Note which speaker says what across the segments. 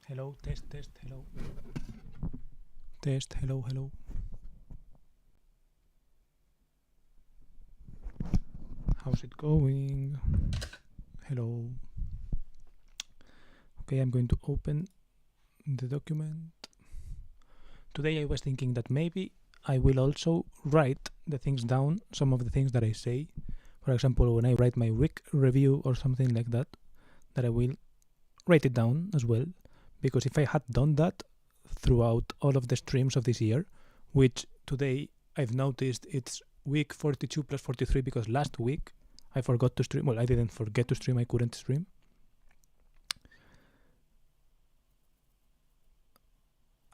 Speaker 1: Hello, test, hello. Test, hello. How's it going? Hello. Okay, I'm going to open the document. Today I was thinking that maybe I will also write the things down, some of the things that I say. For example, when I write my week review or something like that I will write it down as well. Because if I had done that throughout all of the streams of this year, which today I've noticed it's week 42 plus 43 because last week I forgot to stream. Well, I didn't forget to stream, I couldn't stream.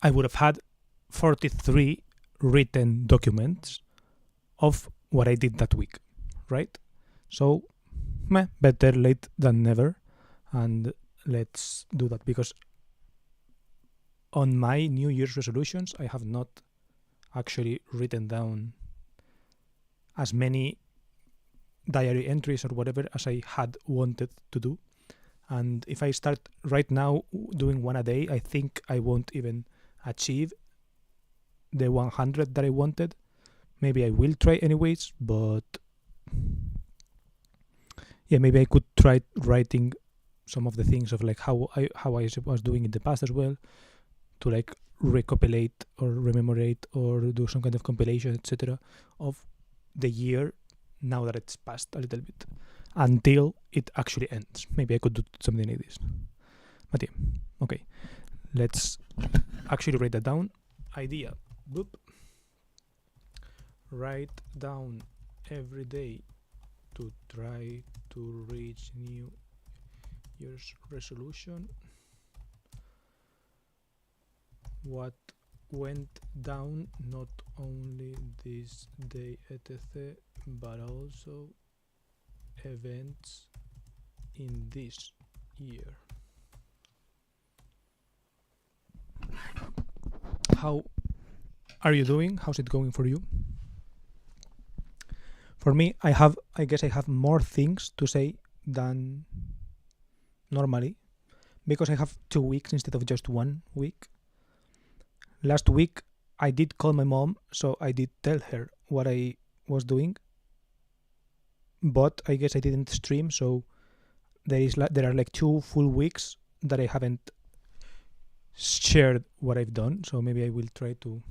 Speaker 1: I would have had 43 written documents of what I did that week, right? So, better late than never. And let's do that because on my New Year's resolutions, I have not actually written down as many diary entries or whatever as I had wanted to do. And if I start right now doing one a day, I think I won't even achieve the 100 that I wanted. Maybe I will try anyways, but yeah, maybe I could try writing some of the things of like how I was doing in the past as well, to like recopilate or rememorate or do some kind of compilation, etc., of the year now that it's passed a little bit until it actually ends. Maybe I could do something like this. But yeah, okay. Let's actually write that down. Idea. Boop. Write down every day to try to reach New Year's resolution. What went down not only this day, etc., but also events in this year. How are you doing? How's it going for you? For me, I guess I have more things to say than normally because I have 2 weeks instead of just 1 week. Last week I did call my mom, so I did tell her what I was doing, but I guess I didn't stream, so there are like 2 full weeks that I haven't shared what I've done. So maybe I will try to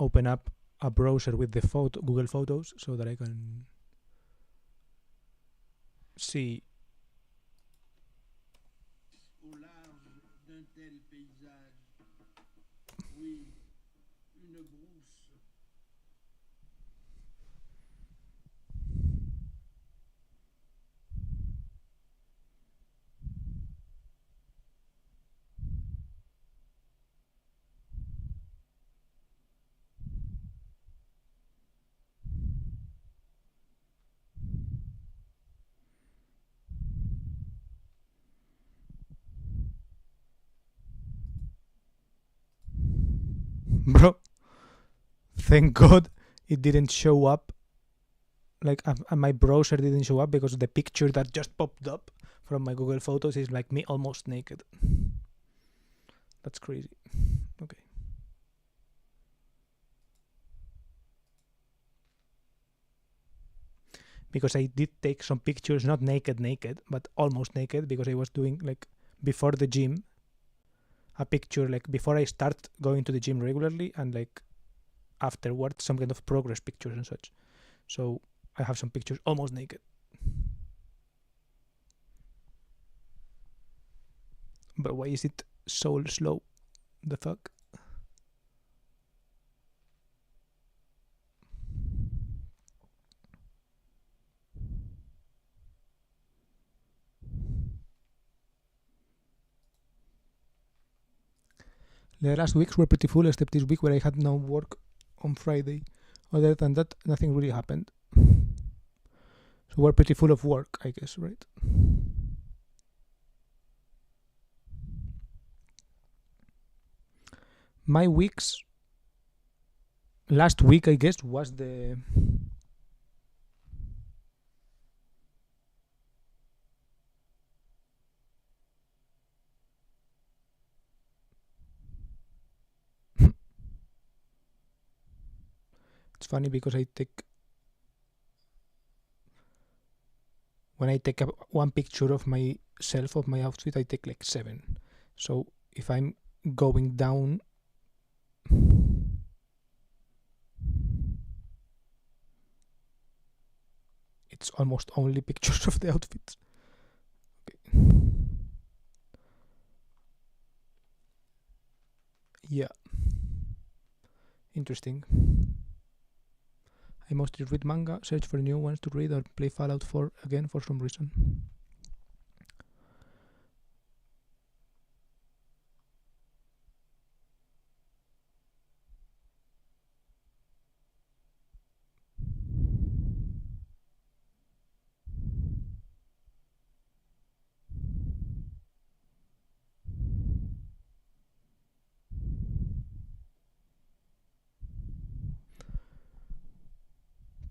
Speaker 1: open up a browser with the Google Photos so that I can see.
Speaker 2: Au large d'un tel paysage, oui, une brousse.
Speaker 1: Bro, thank God it didn't show up. Like my browser didn't show up because the picture that just popped up from my Google Photos is like me almost naked. That's crazy. Okay. Because I did take some pictures, not naked, but almost naked, because I was doing like before the gym, a picture like before I start going to the gym regularly, and like afterwards some kind of progress pictures and such. So I have some pictures almost naked. But why is it so slow? The fuck? The last weeks were pretty full, except this week where I had no work on Friday. Other than that, nothing really happened. So we're pretty full of work, I guess, right? My weeks last week, I guess, was the It's funny because when I take one picture of myself of my outfit, I take like 7. So if I'm going down, it's almost only pictures of the outfits. Okay. Yeah. Interesting. I mostly read manga, search for new ones to read, or play Fallout 4 again for some reason.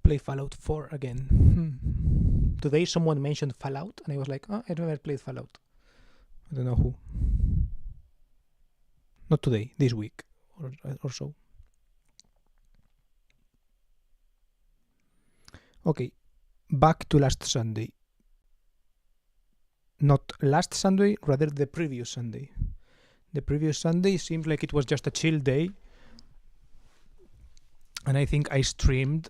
Speaker 1: Play Fallout 4 again. Today someone mentioned Fallout, and I was like, oh, I never played Fallout. I don't know who. Not today, this week or so. Okay, back to last Sunday. Not last Sunday, rather the previous Sunday. The previous Sunday seems like it was just a chill day, and I think I streamed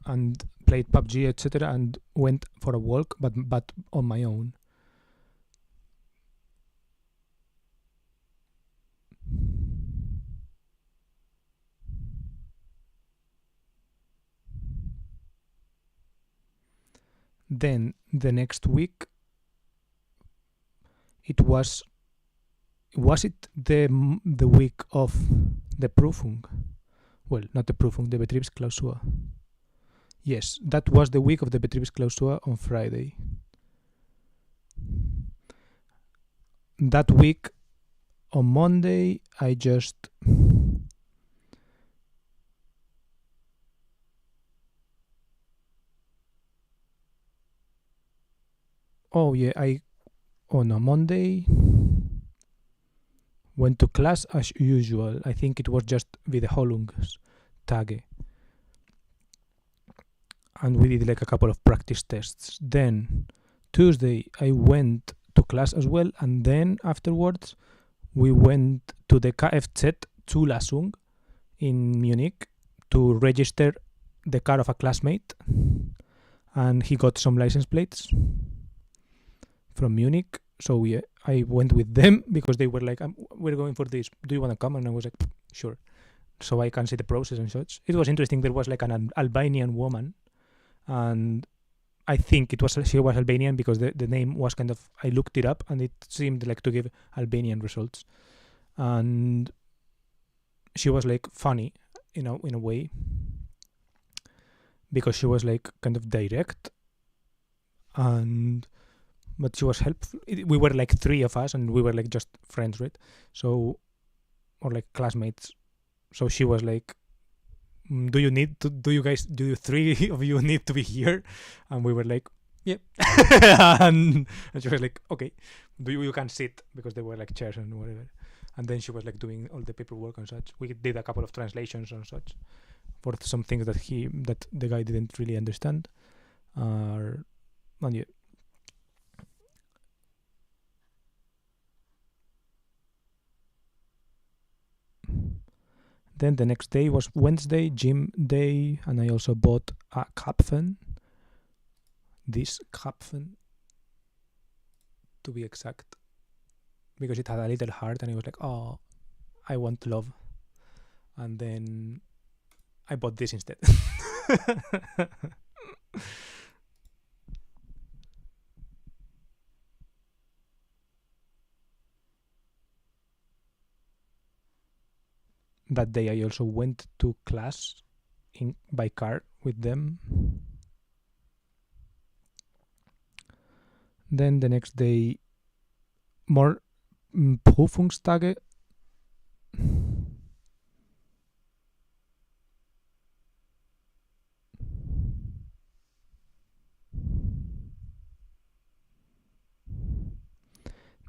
Speaker 1: and played PUBG, etc., and went for a walk, but on my own. Then the next week, it was it the week of the Prüfung? Well, not the Prüfung, the Betriebsklausur. Yes, that was the week of the Betriebsklausur on Friday. That week, on Monday, I just on a Monday went to class as usual. I think it was just Wiederholungstage. And we did like a couple of practice tests. Then Tuesday I went to class as well, and then afterwards we went to the Kfz Zulassung in Munich to register the car of a classmate, and he got some license plates from Munich. So yeah, I went with them because they were like, we're going for this, do you want to come? And I was like, sure. So I can see the process and such. It was interesting. There was like an Albanian woman, and I think she was Albanian because the name was kind of, I looked it up and it seemed like to give Albanian results, and she was like funny, in a way, because she was like kind of direct, but she was helpful. We were like 3 of us, and we were like just friends, right? So, or like classmates. So she was like, do you 3 of you need to be here? And we were like, yeah. and she was like, okay, you can sit, because there were like chairs and whatever. And then she was like doing all the paperwork and such. We did a couple of translations and such for some things that the guy didn't really understand. And yeah. Then the next day was Wednesday, gym day, and I also bought a Kapfen. This Kapfen, to be exact, because it had a little heart, and I was like, oh, I want love. And then I bought this instead. That day I also went to class by car with them. Then the next day, more Prüfungstage.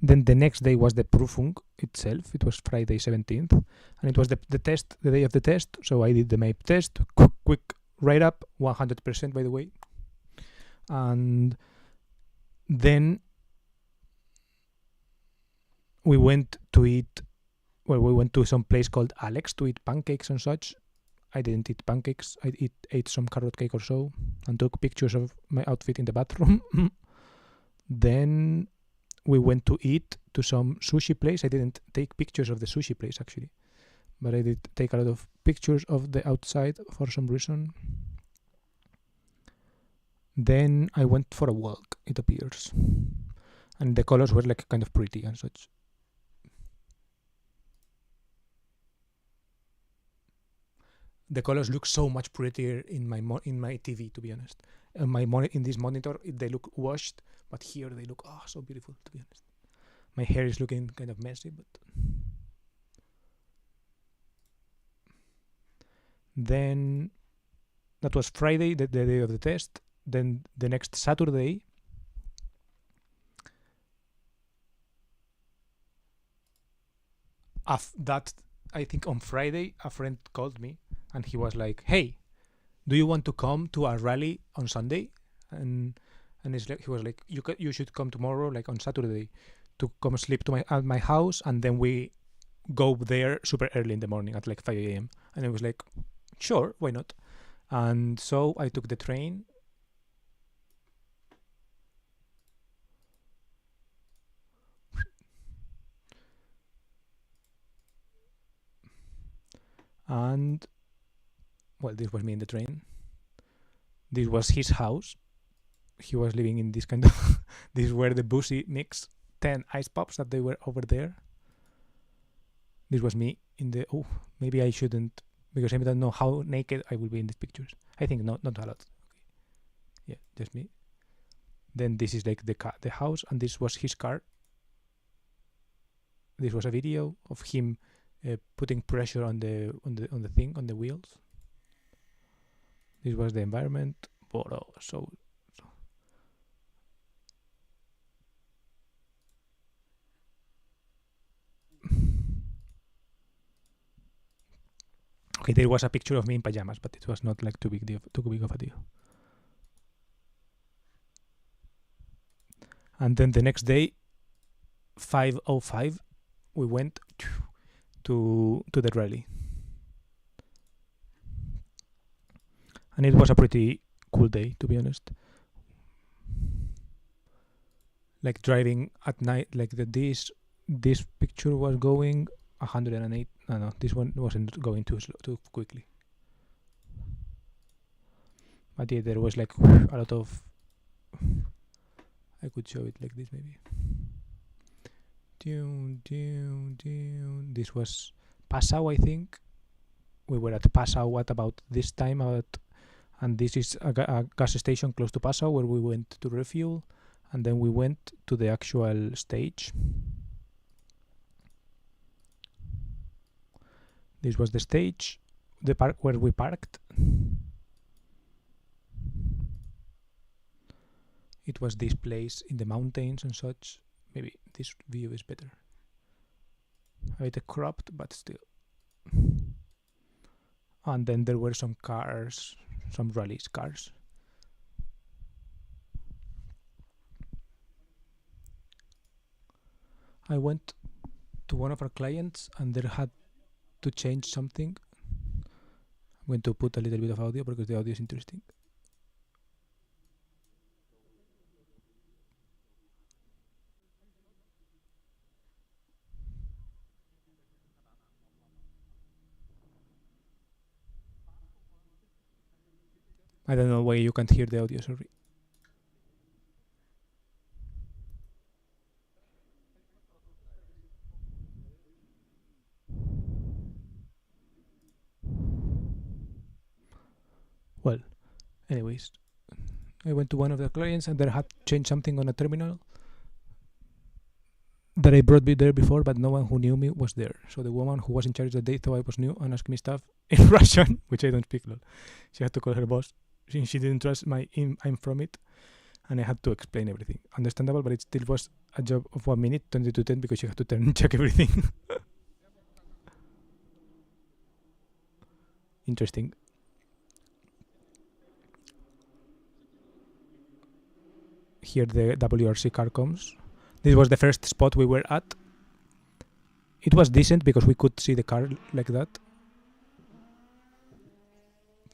Speaker 1: Then the next day was the Prüfung itself. It was Friday 17th, and it was the test, the day of the test. So I did the MAPE test, quick write up, 100% by the way. And then we went to eat. Well, we went to some place called Alex to eat pancakes and such. I didn't eat pancakes. I ate some carrot cake or so, and took pictures of my outfit in the bathroom. Then we went to eat to some sushi place. I didn't take pictures of the sushi place actually, but I did take a lot of pictures of the outside for some reason. Then I went for a walk, it appears, and the colors were like kind of pretty and such. The colors look so much prettier in my TV, to be honest. In this monitor, they look washed, but here they look so beautiful, to be honest. My hair is looking kind of messy, but then that was Friday, the day of the test. Then the next Saturday, I think on Friday, a friend called me and he was like, "Hey, do you want to come to a rally on Sunday?" And he was like, "You should come tomorrow, like on Saturday, to come sleep at my house, and then we go there super early in the morning at like 5 a.m." And I was like, "Sure, why not?" And so I took the train. And well, this was me in the train. This was his house. He was living in this kind of these were the Boozy Mix 10 ice pops that they were over there. This was me in the maybe I shouldn't, because I don't know how naked I will be in these pictures. I think not a lot. Okay. Yeah, just me. Then this is like the house, and this was his car. This was a video of him putting pressure on the wheels. This was the environment. So okay, there was a picture of me in pajamas, but it was not like too big of a deal. And then the next day, 5:05, we went to the rally, and it was a pretty cool day, to be honest. Like driving at night, like this picture was going 108. No, this one wasn't going too quickly. But yeah, there was like a lot of. I could show it like this maybe. This was Passau, I think. We were at Passau at about this time, and this is a gas station close to Passau where we went to refuel, and then we went to the actual stage. This was the stage, the park where we parked. It was this place in the mountains and such. Maybe this view is better. A bit cropped, but still. And then there were some cars, some rallies cars. I went to one of our clients and they had to change something. I'm going to put a little bit of audio because the audio is interesting. I don't know why you can't hear the audio, sorry. Well, anyways, I went to one of the clients and they had changed something on a terminal that I brought there before, but no one who knew me was there. So the woman who was in charge that day thought I was new and asked me stuff in Russian, which I don't speak. She had to call her boss. She didn't trust I'm from it, and I had to explain everything. Understandable, but it still was a job of 1 minute, 20 to 10, because you have to check everything. Interesting. Here the WRC car comes. This was the first spot we were at. It was decent because we could see the car like that.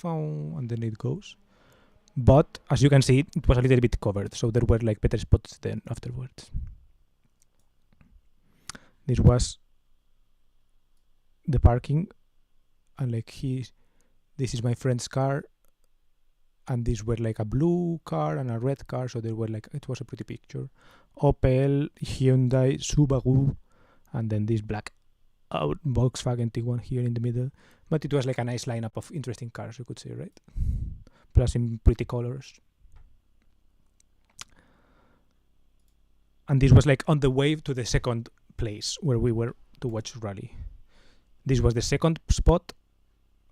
Speaker 1: And then it goes. But as you can see, it was a little bit covered, so there were like better spots then afterwards. This was the parking, and like this is my friend's car, and these were like a blue car and a red car, so there were like, it was a pretty picture. Opel, Hyundai, Subaru, and then this black Volkswagen Tiguan here in the middle. But it was like a nice lineup of interesting cars, you could say, right? Plus in pretty colors. And this was like on the way to the second place where we were to watch rally. This was the second spot.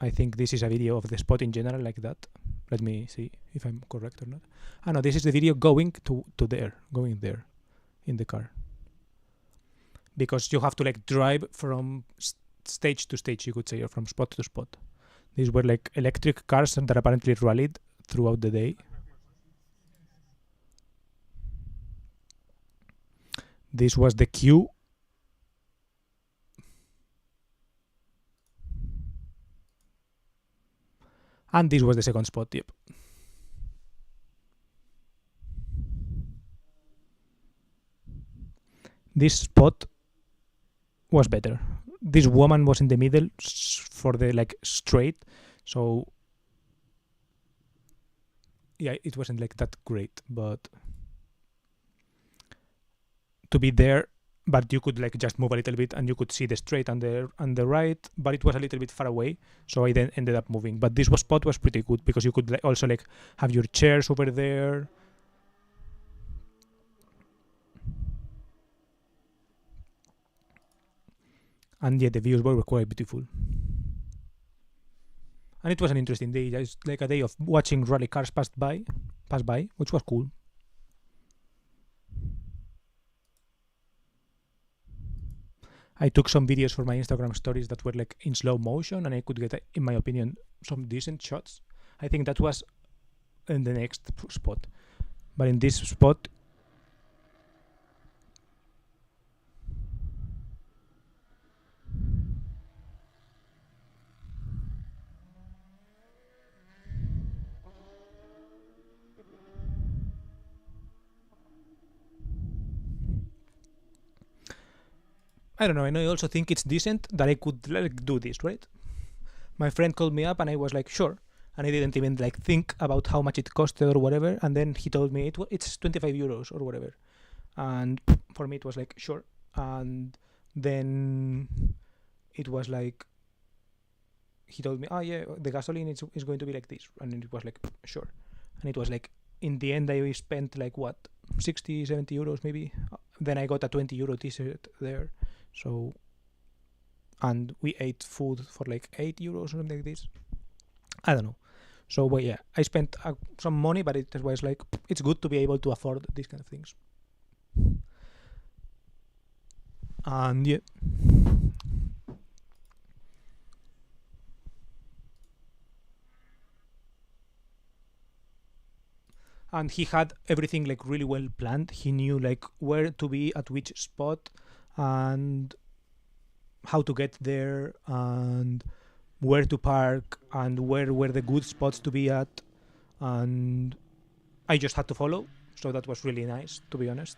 Speaker 1: I think this is a video of the spot in general like that. Let me see if I'm correct or not. No, this is the video going to there, going there in the car. Because you have to like drive from stage to stage, you could say, or from spot to spot. These were like electric cars that apparently rallied throughout the day. This was the queue. And this was the second spot, yep. This spot was better. This woman was in the middle for the like straight, so yeah, it wasn't like that great, but to be there, but you could like just move a little bit and you could see the straight and the right, but it was a little bit far away, so I then ended up moving. But this spot was pretty good because you could like also like have your chairs over there. And yeah, the views were quite beautiful. And it was an interesting day. It's like a day of watching rally cars pass by, which was cool. I took some videos for my Instagram stories that were like in slow motion, and I could get, in my opinion, some decent shots. I think that was in the next spot. But in this spot, I don't know, and I also think it's decent that I could like do this, right? My friend called me up and I was like, sure. And I didn't even like think about how much it costed or whatever. And then he told me it's 25 euros or whatever. And for me it was like, sure. And then it was like, he told me, oh yeah, the gasoline is going to be like this. And it was like, sure. And it was like, in the end I spent like what, 60, 70 euros maybe. Then I got a 20 euro t-shirt there. So, and we ate food for like 8 euros or something like this. I don't know. So, but yeah, I spent some money, but it was like, it's good to be able to afford these kind of things. And yeah. And he had everything like really well planned. He knew like where to be at which spot and how to get there and where to park and where were the good spots to be at, and I just had to follow, so that was really nice, to be honest.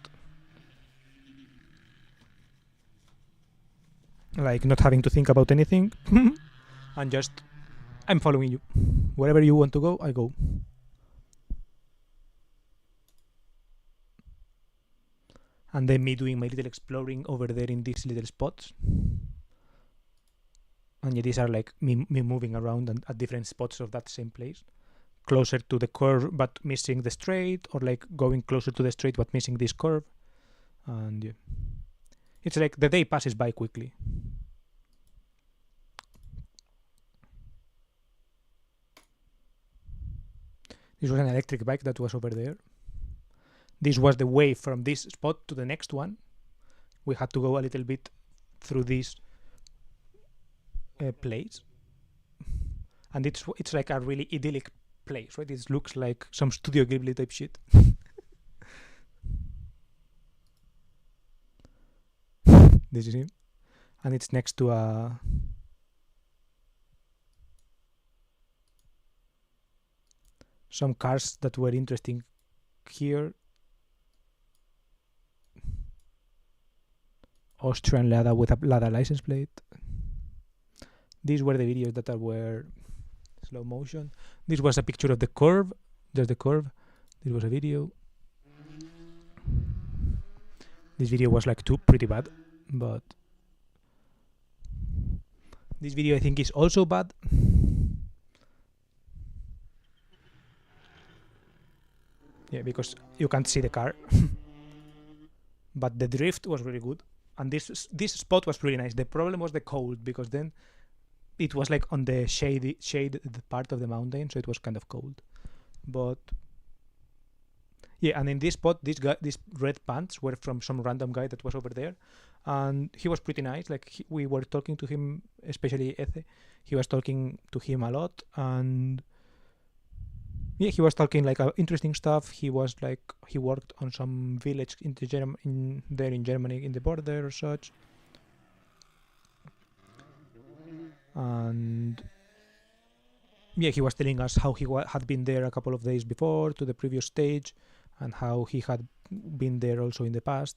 Speaker 1: Like not having to think about anything and just, I'm following you. Wherever you want to go, I go. And then me doing my little exploring over there in these little spots. And yeah, these are like me moving around and at different spots of that same place. Closer to the curve but missing the straight, or like going closer to the straight but missing this curve. And yeah, it's like the day passes by quickly. This was an electric bike that was over there. This was the way from this spot to the next one. We had to go a little bit through this place, and it's like a really idyllic place, right? It looks like some Studio Ghibli type shit. This is him, and it's next to some cars that were interesting here. Austrian Lada with a Lada license plate. These were the videos that were slow motion. This was a picture of the curve, just the curve. This was a video. This video was like pretty bad, but this video I think is also bad. Yeah, because you can't see the car. But the drift was really good, and this spot was really nice. The problem was the cold, because then it was like on the shaded part of the mountain, so it was kind of cold. But yeah, and in this spot, these red pants were from some random guy that was over there, and he was pretty nice. Like we were talking to him, especially Eze. He was talking to him a lot, and yeah, he was talking like interesting stuff. He was like, he worked on some village in Germany, in the border or such. And yeah, he was telling us how he had been there a couple of days before to the previous stage, and how he had been there also in the past.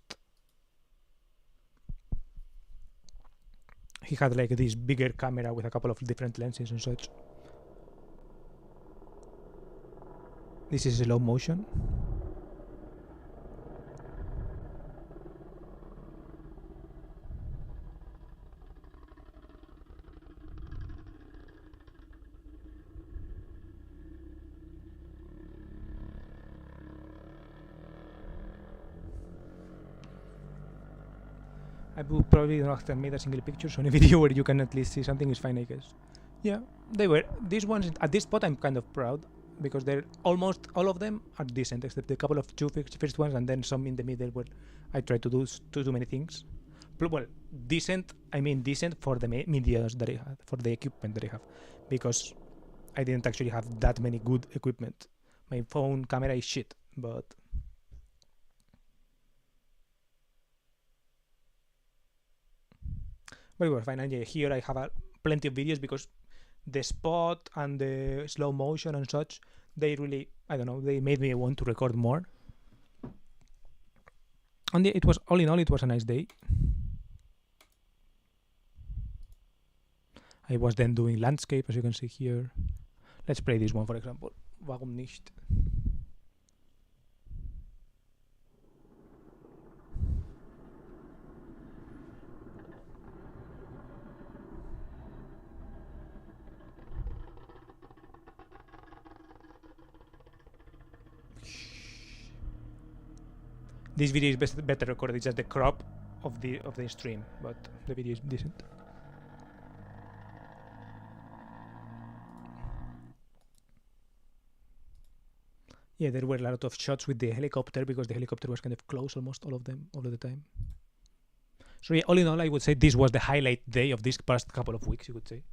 Speaker 1: He had like this bigger camera with a couple of different lenses and such. This is slow motion. I would probably not have made a single picture, so any video where you can at least see something is fine, I guess. Yeah, they were. These ones, at this spot I'm kind of proud, because they're almost all of them are decent, except a couple of two first ones, and then some in the middle where I tried to do too many things. Well, decent, I mean decent for the media that I had, for the equipment that I have, because I didn't actually have that many good equipment. My phone camera is shit, but we were fine. And yeah, here I have plenty of videos, because the spot and the slow motion and such, they really, I don't know, they made me want to record more. And yeah, it was, all in all, it was a nice day. I was then doing landscape, as you can see here. Let's play this one, for example. Warum nicht? This video is better recorded. It's just the crop of the stream, but the video is decent. Yeah, there were a lot of shots with the helicopter, because the helicopter was kind of close almost all of the time. So yeah, all in all, I would say this was the highlight day of this past couple of weeks, you could say.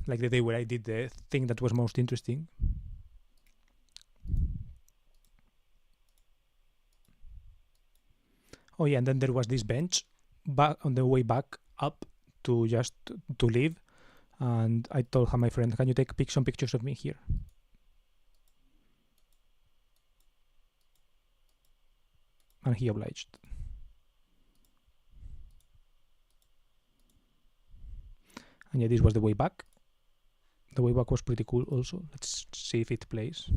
Speaker 1: Like the day where I did the thing that was most interesting. Oh yeah, and then there was this bench back on the way back up to just to leave, and I told my friend, "Can you take some pictures of me here?" And he obliged. And yeah, this was the way back. The way back was pretty cool also. Let's see if it plays.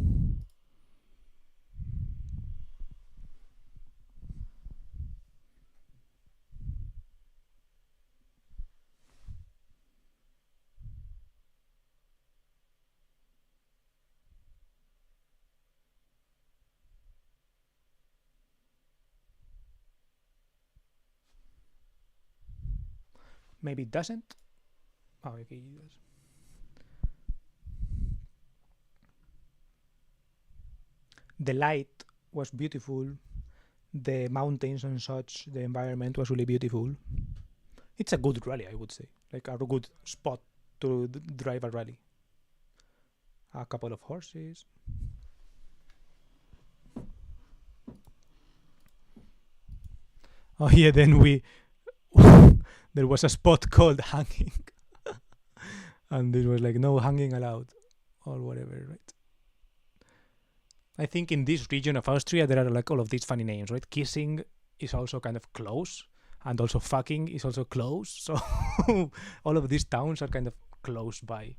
Speaker 1: Maybe it doesn't. Oh, okay, it does. the light was beautiful, the mountains and such, the environment was really beautiful. It's a good rally, I would say, like a good spot to drive a rally. A couple of horses. Oh yeah, then we there was a spot called hanging, and it was like no hanging allowed, or whatever, right? I think in this region of Austria there are like all of these funny names, right? Kissing is also kind of close, and also fucking is also close. So all of these towns are kind of close by.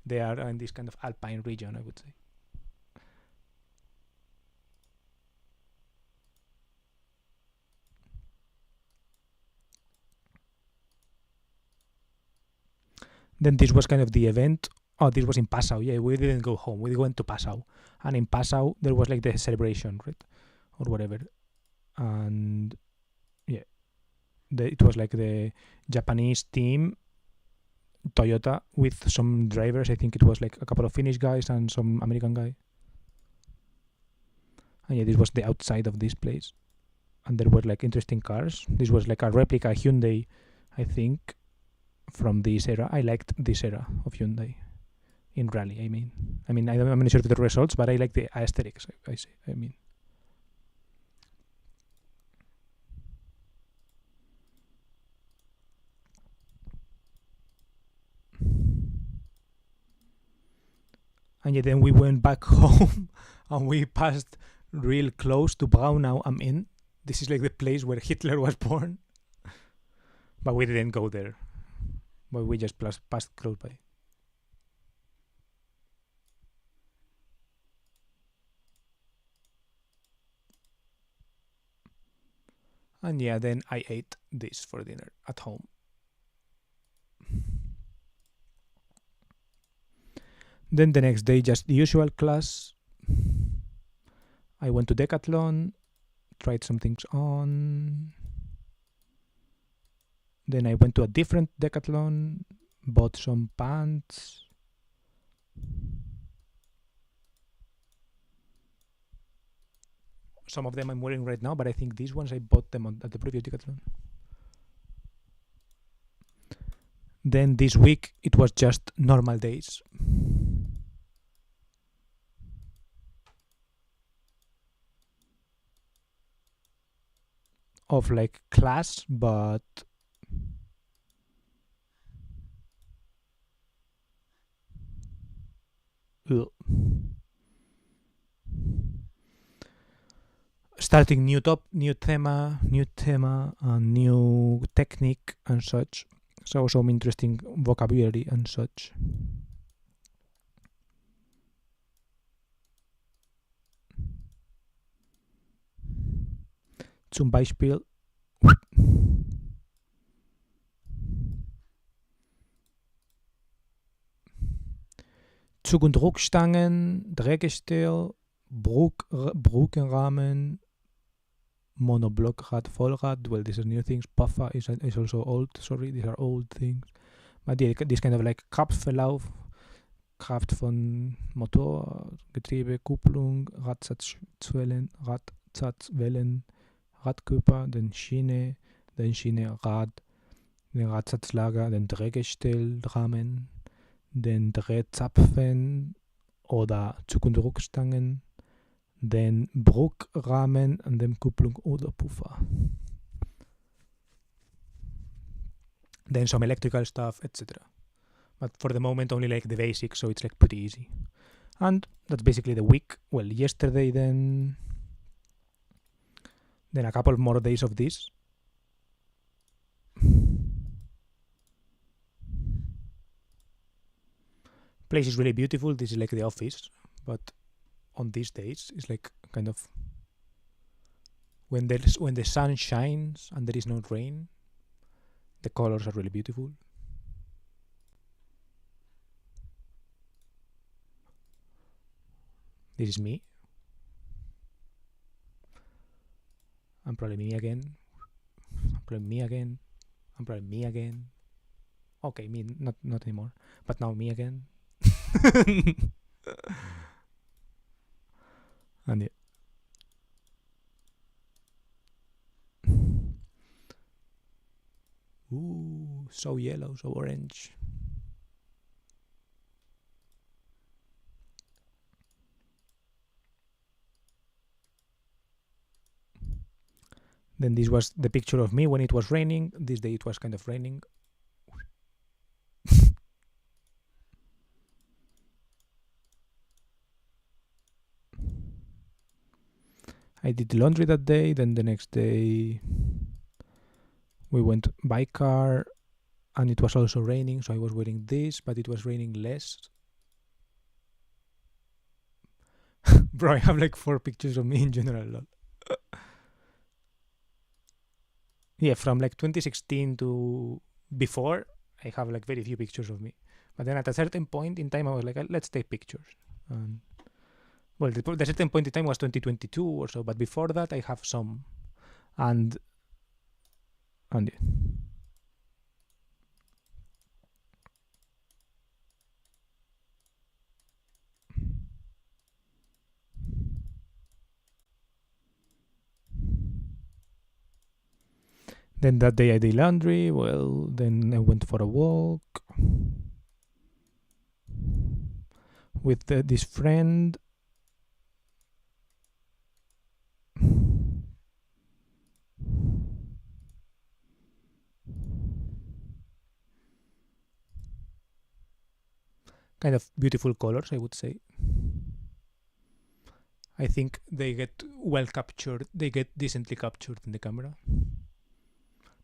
Speaker 1: They are in this kind of alpine region, I would say. Then this was kind of the event. Oh, this was in Passau. Yeah, we didn't go home. We went to Passau, and in Passau there was like the celebration, right, or whatever. And yeah, it was like the Japanese team, Toyota, with some drivers. I think it was like a couple of Finnish guys and some American guy. And yeah, this was the outside of this place, and there were like interesting cars. This was like a replica Hyundai, I think, from this era. I liked this era of Hyundai in rally. I'm not sure of the results, but I like the aesthetics. I mean. And yeah, then we went back home, and we passed real close to Braunau am Inn. This is like the place where Hitler was born, but we didn't go there. But we just passed close by. And yeah, then I ate this for dinner at home. Then the next day, just the usual class. I went to Decathlon, tried some things on. Then I went to a different Decathlon, bought some pants. Some of them I'm wearing right now, but I think these ones I bought them at the previous Decathlon. Then this week it was just normal days. Of like class, but starting new thema, and new technique and such. So some interesting vocabulary and such. Zum Beispiel Zug- und Druckstangen, Drehgestell, Brückenrahmen, Monoblock-Rad, Vollrad. Well, these are new things. Puffer is also old. Sorry, these are old things. But yeah, this kind of like Kraftverlauf, Kraft von Motor, Getriebe, Kupplung, Radsatzwellen, Radkörper, dann Schiene, Rad, den Radsatzlager, den Drehgestellrahmen, den Drehzapfen oder Zug- und Druckstangen, den Bruckrahmen und den Kupplung oder Puffer. Then some electrical stuff, etc. But for the moment only like the basics, so it's like pretty easy. And that's basically the week. Well, yesterday then a couple more days of this. Place is really beautiful. This is like the office, but on these days it's like kind of when the sun shines and there is no rain, the colors are really beautiful. This is me. I'm probably me again. I'm probably me again. I'm probably me again. Okay, me not anymore. But now me again. And yeah. Ooh, so yellow, so orange. Then this was the picture of me when it was raining. This day it was kind of raining. I did laundry that day. Then the next day we went by car and it was also raining, so I was wearing this, but it was raining less. Bro, I have like 4 pictures of me in general. Yeah, from like 2016 to before, I have like very few pictures of me. But then at a certain point in time, I was like, let's take pictures. And well, the certain point in time was 2022 or so, but before that, I have some. And yeah. Then that day I did laundry. Well, then I went for a walk with this friend. Kind of beautiful colors, I would say. I think they get well captured. They get decently captured in the camera.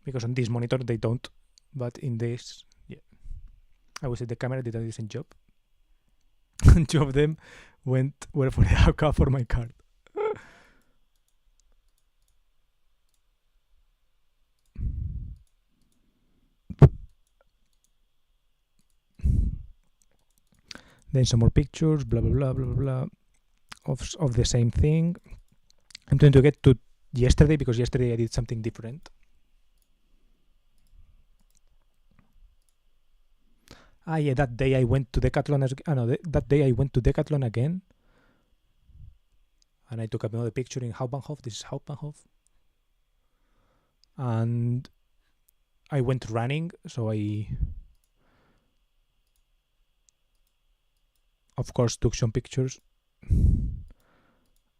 Speaker 1: Because on this monitor they don't. But in this, yeah, I would say the camera did a decent job. 2 of them were for the Hauka for my card. Then some more pictures, blah blah blah blah blah, of the same thing. I'm trying to get to yesterday because yesterday I did something different. Ah, yeah, that day I went to Decathlon. That day I went to Decathlon again, and I took another picture in Hauptbahnhof. This is Hauptbahnhof, and I went running. So I, of course, took some pictures,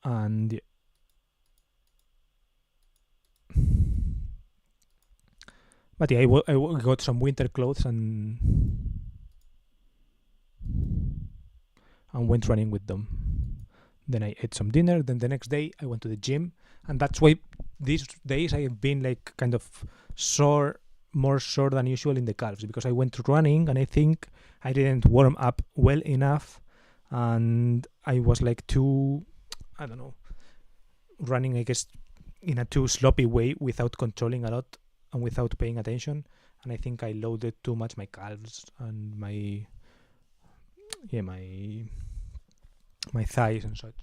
Speaker 1: and yeah. But yeah, I got some winter clothes and went running with them. Then I ate some dinner. Then the next day I went to the gym, and that's why these days I have been like kind of sore, more sore than usual in the calves, because I went running and I think I didn't warm up well enough, and I was like too, I don't know, running, I guess, in a too sloppy way without controlling a lot and without paying attention, and I think I loaded too much my calves and my thighs and such.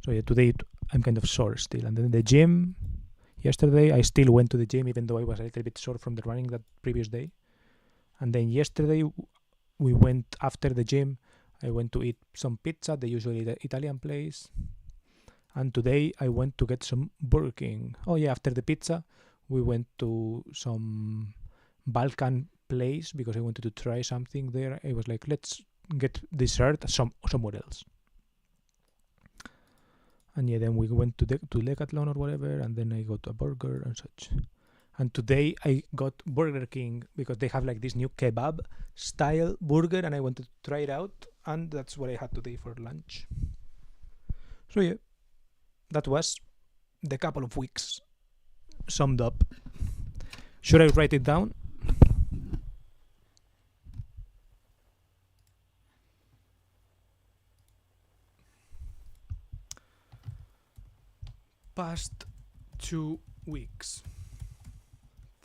Speaker 1: So yeah, today I'm kind of sore still. And then the gym, yesterday I still went to the gym even though I was a little bit sore from the running that previous day. And then yesterday we went, after the gym, I went to eat some pizza, the usually the Italian place. And today I went to get some Burger King. Oh yeah, after the pizza we went to some Balkan place because I wanted to try something there. I was like, let's get dessert somewhere else. And yeah, then we went to Decathlon or whatever, and then I got a burger and such. And today I got Burger King because they have like this new kebab style burger, and I wanted to try it out, and that's what I had today for lunch. So yeah, that was the couple of weeks summed up. Should I write it down? Past 2 weeks.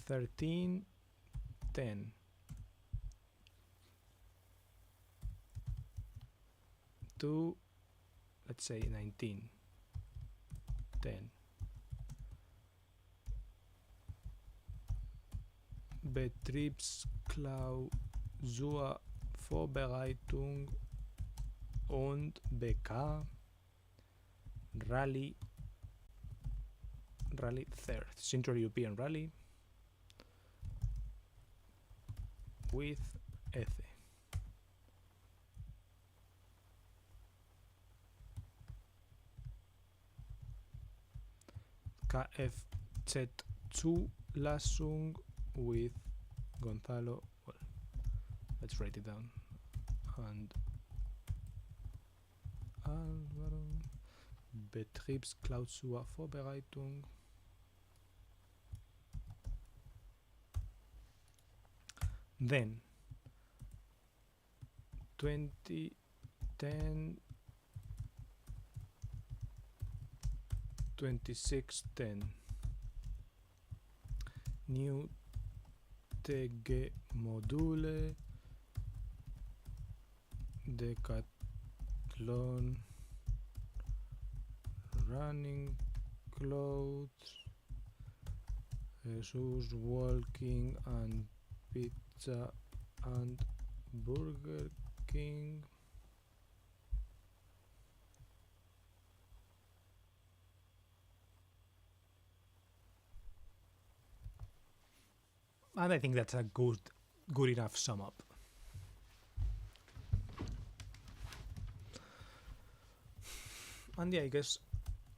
Speaker 1: 13, 10. 2, let's say 19, 10. Betriebsklausur Vorbereitung und BK Rally Third, Central European Rally. with Ece. Kfz-Zulassung with Gonzalo. Well, let's write it down. And Álvaro. Betriebsklausurvorbereitung. Then 2010 2610 new TG module Decathlon running clothes Jesus walking and pizza and Burger King. And I think that's a good enough sum up. And yeah, I guess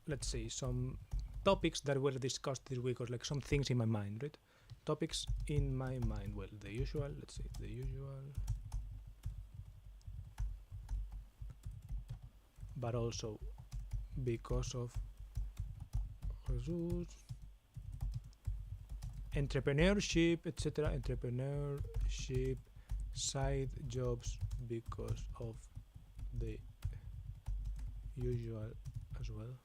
Speaker 1: let's see some topics that were discussed this week, or like some things in my mind, right? Topics in my mind. Well, the usual. Let's see, the usual. But also because of Jesus, entrepreneurship, etc. Entrepreneurship, side jobs because of the usual as well,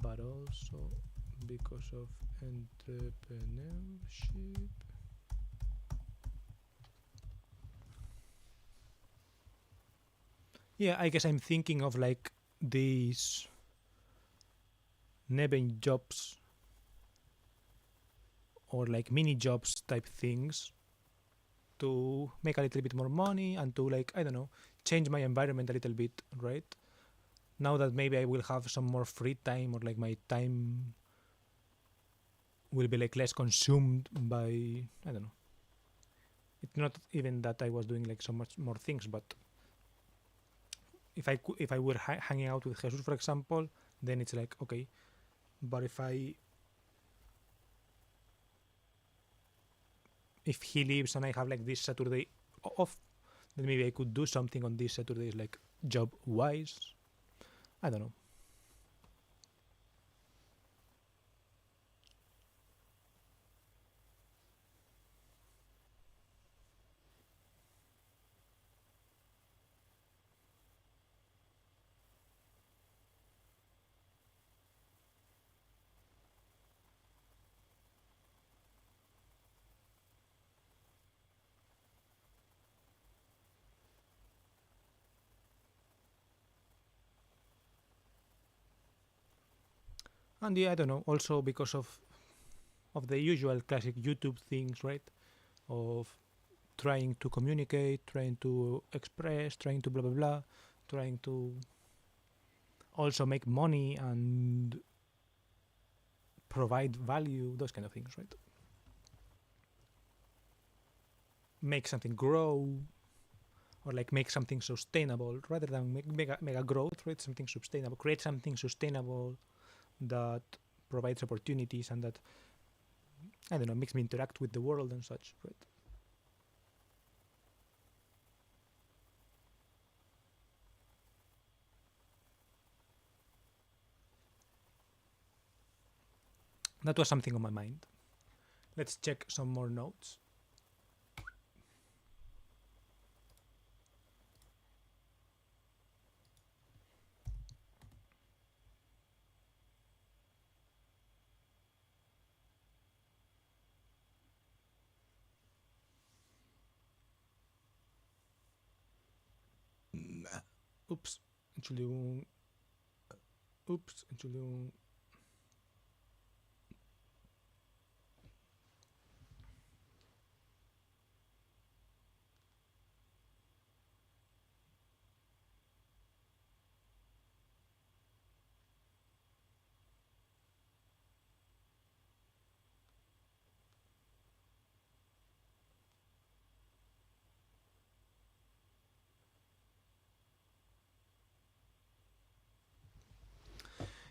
Speaker 1: but also because of entrepreneurship. Yeah, I guess I'm thinking of like these Nebenjobs or like mini jobs type things to make a little bit more money and to, like, I don't know, change my environment a little bit, right? Now that maybe I will have some more free time, or like my time will be like less consumed by, I don't know. It's not even that I was doing like so much more things, but if I were hanging out with Jesus, for example, then it's like, okay, but if he leaves and I have like this Saturday off, then maybe I could do something on these Saturdays, like job wise. I don't know. And yeah, I don't know. Also because of the usual classic YouTube things, right? Of trying to communicate, trying to express, trying to blah blah blah, trying to also make money and provide value, those kind of things, right? Make something grow, or like make something sustainable rather than make mega growth, right? Something sustainable, create something sustainable that provides opportunities and that, I don't know, makes me interact with the world and such, right? That was something on my mind. Let's check some more notes. Oops, Entschuldigung. Oops, Entschuldigung.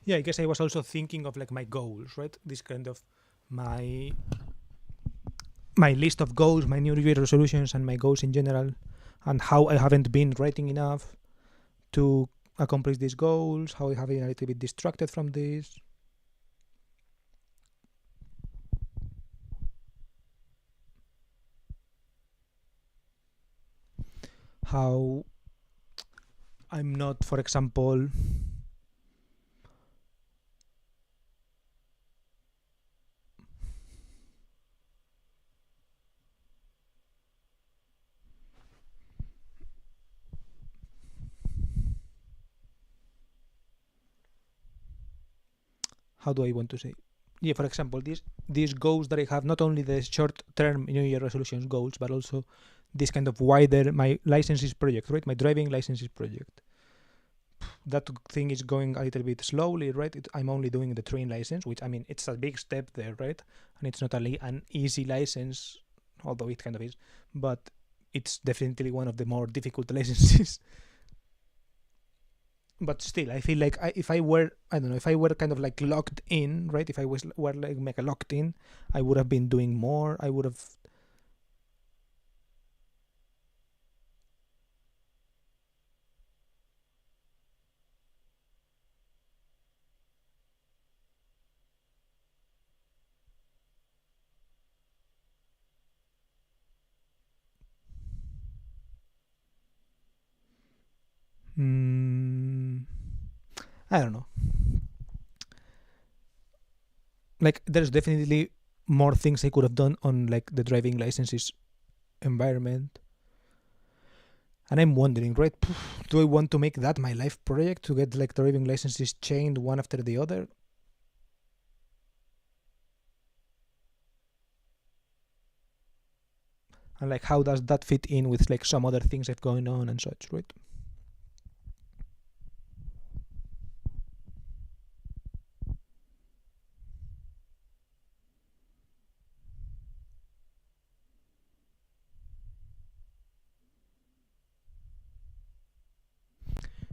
Speaker 1: Yeah, I guess I was also thinking of like my goals, right? This kind of my my list of goals, my New Year resolutions, and my goals in general, and how I haven't been writing enough to accomplish these goals, how I have been a little bit distracted from this. How I'm not, for example, how do I want to say? Yeah, for example, these goals that I have, not only the short term New Year resolutions goals, but also this kind of wider my licenses project, right? My driving licenses project. That thing is going a little bit slowly, right? I'm only doing the train license, which I mean it's a big step there, right? And it's not an easy license, although it kind of is, but it's definitely one of the more difficult licenses. But still, I feel like if I were, I don't know, if I were kind of like locked in, right? If I were like mega locked in, I would have been doing more. I would have. Mm, I don't know. Like, there's definitely more things I could have done on like the driving licenses environment. And I'm wondering, right? Do I want to make that my life project to get like driving licenses chained one after the other? And like, how does that fit in with like some other things I've going on and such, right?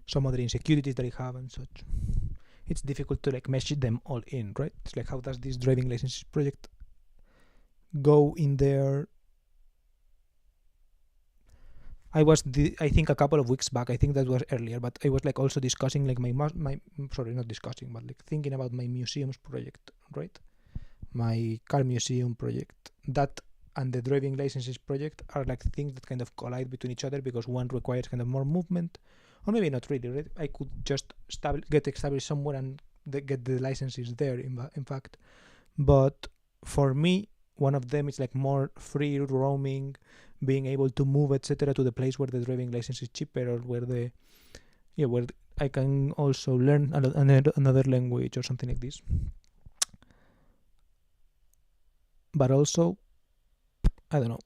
Speaker 1: Some other insecurities that I have and such. It's difficult to like mesh them all in, right? It's like, how does this driving licenses project go in there? I think a couple of weeks back, I think that was earlier, but I was like also discussing like my sorry, not discussing, but like thinking about my museums project, right? My car museum project. That and the driving licenses project are like things that kind of collide between each other because one requires kind of more movement, or maybe not really, right? I could just get established somewhere and get the licenses there, in fact. But for me, one of them is like more free roaming, being able to move, etc., to the place where the driving license is cheaper, or where I can also learn another language or something like this. But also, I don't know.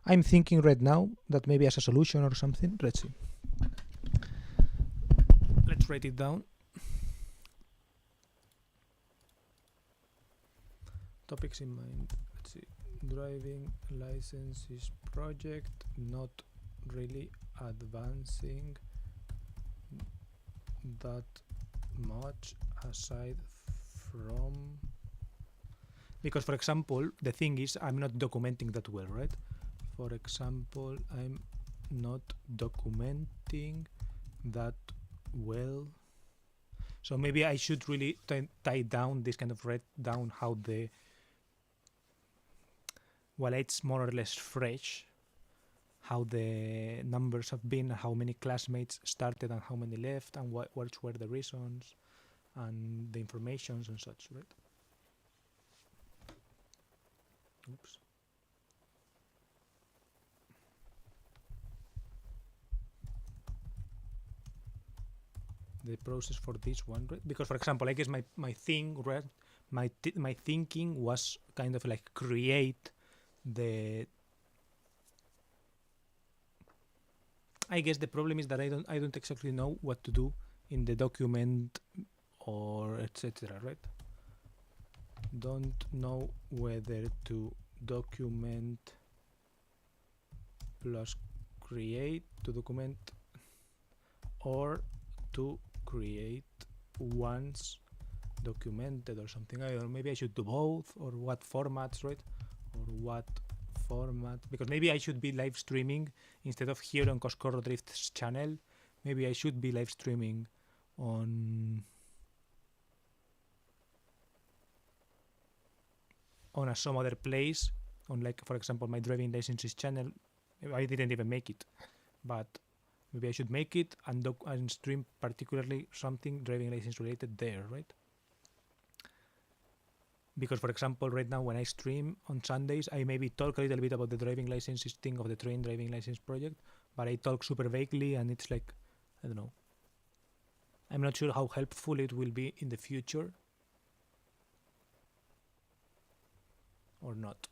Speaker 1: I'm thinking right now that maybe as a solution or something. Let's see. Let's write it down. Topics in mind. Let's see. Driving licenses project not really advancing that much aside from, because for example the thing is I'm not documenting that well, right? For example, I'm not documenting that well, so maybe I should really tie down this kind of write down how the, while it's more or less fresh, how the numbers have been, how many classmates started and how many left, and what were the reasons and the informations and such, right? Oops. the process for this one, right? Because for example, I guess my thing, right, my thinking was kind of like create the. I guess the problem is that I don't exactly know what to do in the document or etc. Right? Don't know whether to document plus create to document or to create once documented or something. Or maybe I should do both, or what formats, right? Or what format? Because maybe I should be live streaming instead of here on Coscorro Drift's channel. Maybe I should be live streaming on some other place, on like for example my driving licenses channel. I didn't even make it, but maybe I should make it and stream particularly something driving license related there, right? Because for example right now when I stream on Sundays I maybe talk a little bit about the driving licenses thing of the train driving license project, but I talk super vaguely and it's like, I don't know, I'm not sure how helpful it will be in the future or not.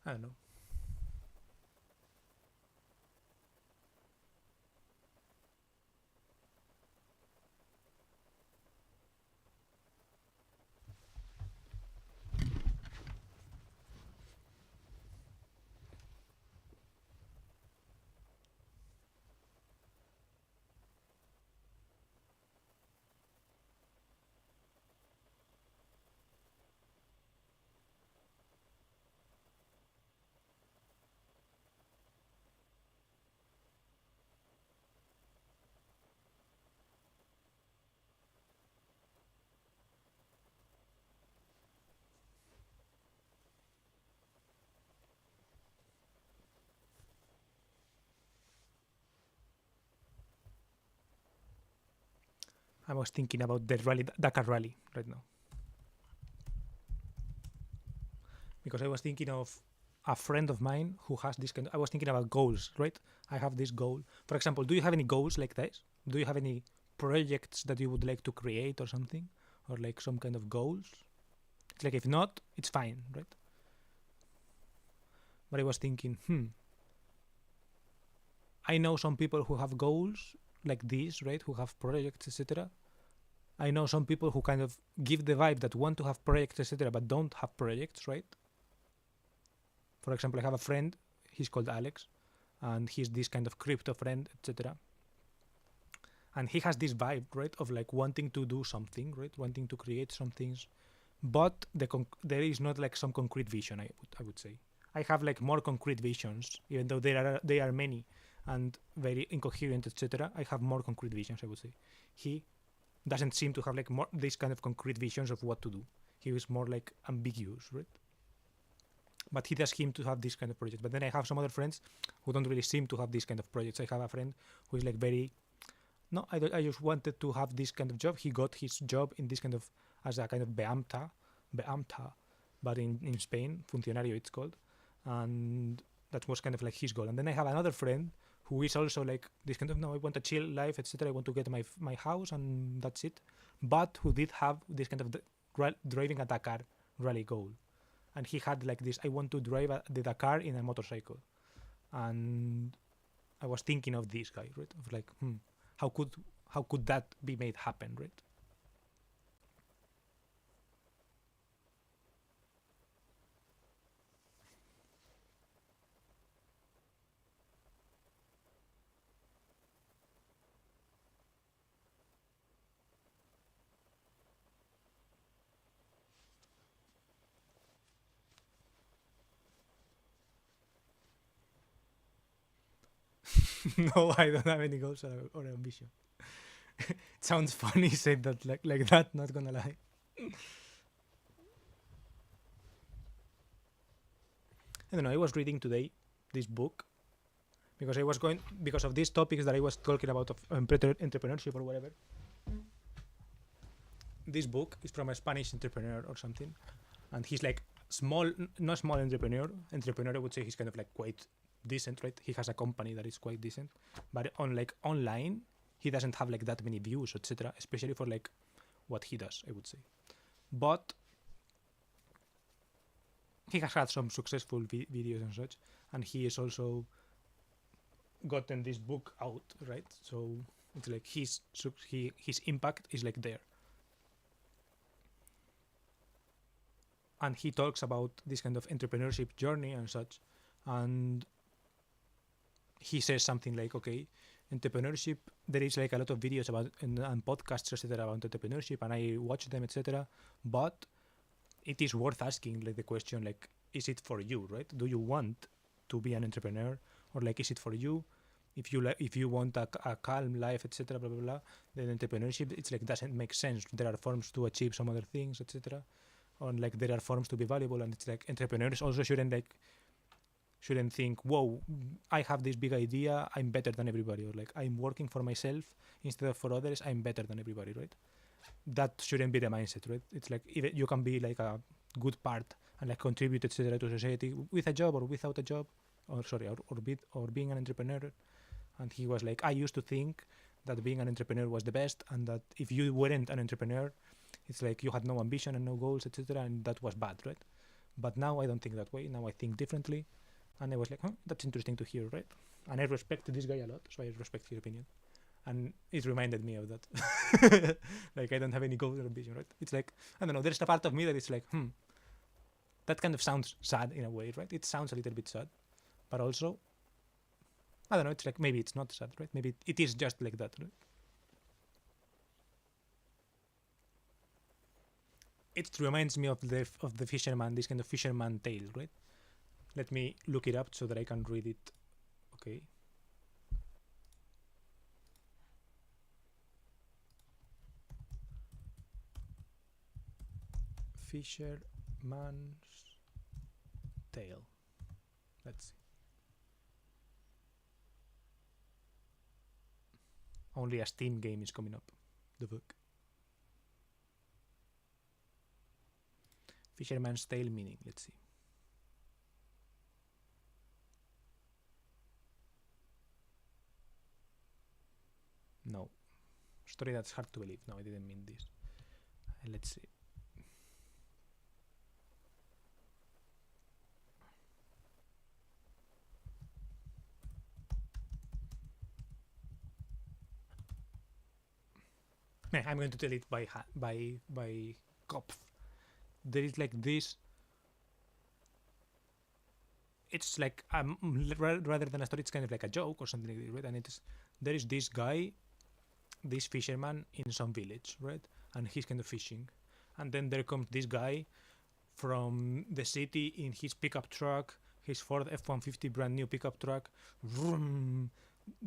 Speaker 1: I don't know. I was thinking about the rally, Dakar rally right now, because I was thinking of a friend of mine who has this kind of, I was thinking about goals, right? I have this goal. For example, do you have any goals like this? Do you have any projects that you would like to create or something? Or like some kind of goals? It's like if not, it's fine, right? But I was thinking, I know some people who have goals like this, right? Who have projects, etc. I know some people who kind of give the vibe that want to have projects, etc., but don't have projects, right? For example, I have a friend, he's called Alex, and he's this kind of crypto friend, etc. And he has this vibe, right, of like wanting to do something, right, wanting to create some things, but there is not like some concrete vision. I would say I have like more concrete visions, even though they are many and very incoherent, etc. I have more concrete visions. I would say he doesn't seem to have like more this kind of concrete visions of what to do. He is more like ambiguous, right? But he does seem to have this kind of projects. But then I have some other friends who don't really seem to have this kind of projects. I have a friend who is like very, no, I just wanted to have this kind of job. He got his job in this kind of, as a kind of beamta, but in Spain, funcionario it's called. And that was kind of like his goal. And then I have another friend who is also like this kind of, no, I want a chill life, etc. I want to get my house and that's it. But who did have this kind of driving a Dakar rally goal. And he had like this, I want to drive the Dakar in a motorcycle. And I was thinking of this guy, right? Of like, how could that be made happen, right? No, I don't have any goals or ambition. It sounds funny said that like that, not gonna lie. I don't know, I was reading today this book because I was going because of these topics that I was talking about of entrepreneurship or whatever. This book is from a Spanish entrepreneur or something, and he's like not small entrepreneur. Entrepreneur, I would say he's kind of like quite decent, right? He has a company that is quite decent, but on like online, he doesn't have like that many views, etc. Especially for like what he does, I would say. But he has had some successful videos and such, and he is also gotten this book out, right? So it's like his impact is like there. And he talks about this kind of entrepreneurship journey and such, and he says something like, okay, entrepreneurship, there is like a lot of videos about and podcasts, etc., about entrepreneurship, and I watch them, etc., but it is worth asking like the question, like, is it for you, right? Do you want to be an entrepreneur, or like, is it for you? If you want a calm life, etc., blah blah blah, then entrepreneurship, it's like doesn't make sense. There are forms to achieve some other things, etc., and like there are forms to be valuable, and it's like entrepreneurs also shouldn't think, whoa, I have this big idea, I'm better than everybody, or like I'm working for myself instead of for others, I'm better than everybody, right? That shouldn't be the mindset, right? It's like even you can be like a good part and like contribute, etc., to society with a job or without a job, or being an entrepreneur. And he was like, I used to think that being an entrepreneur was the best, and that if you weren't an entrepreneur, it's like you had no ambition and no goals, etc., and that was bad, right? But now I don't think that way. Now I think differently. And I was like, that's interesting to hear, right? And I respect this guy a lot, so I respect his opinion. And it reminded me of that. Like, I don't have any goals or ambition, right? It's like, I don't know, there's a part of me that it's like, that kind of sounds sad in a way, right? It sounds a little bit sad. But also, I don't know, it's like, maybe it's not sad, right? Maybe it is just like that, right? It reminds me of the fisherman, this kind of fisherman tale, right? Let me look it up so that I can read it. Okay. Fisherman's Tale. Let's see. Only a Steam game is coming up. The book. Fisherman's Tale meaning. Let's see. No. Story that's hard to believe. No, I didn't mean this. Let's see. I'm going to tell it by Kopf. There is like this. It's like rather than a story, it's kind of like a joke or something like that, right? And there is this guy, this fisherman in some village, right? And he's kind of fishing, and then there comes this guy from the city in his pickup truck, his Ford F-150 brand new pickup truck, vroom,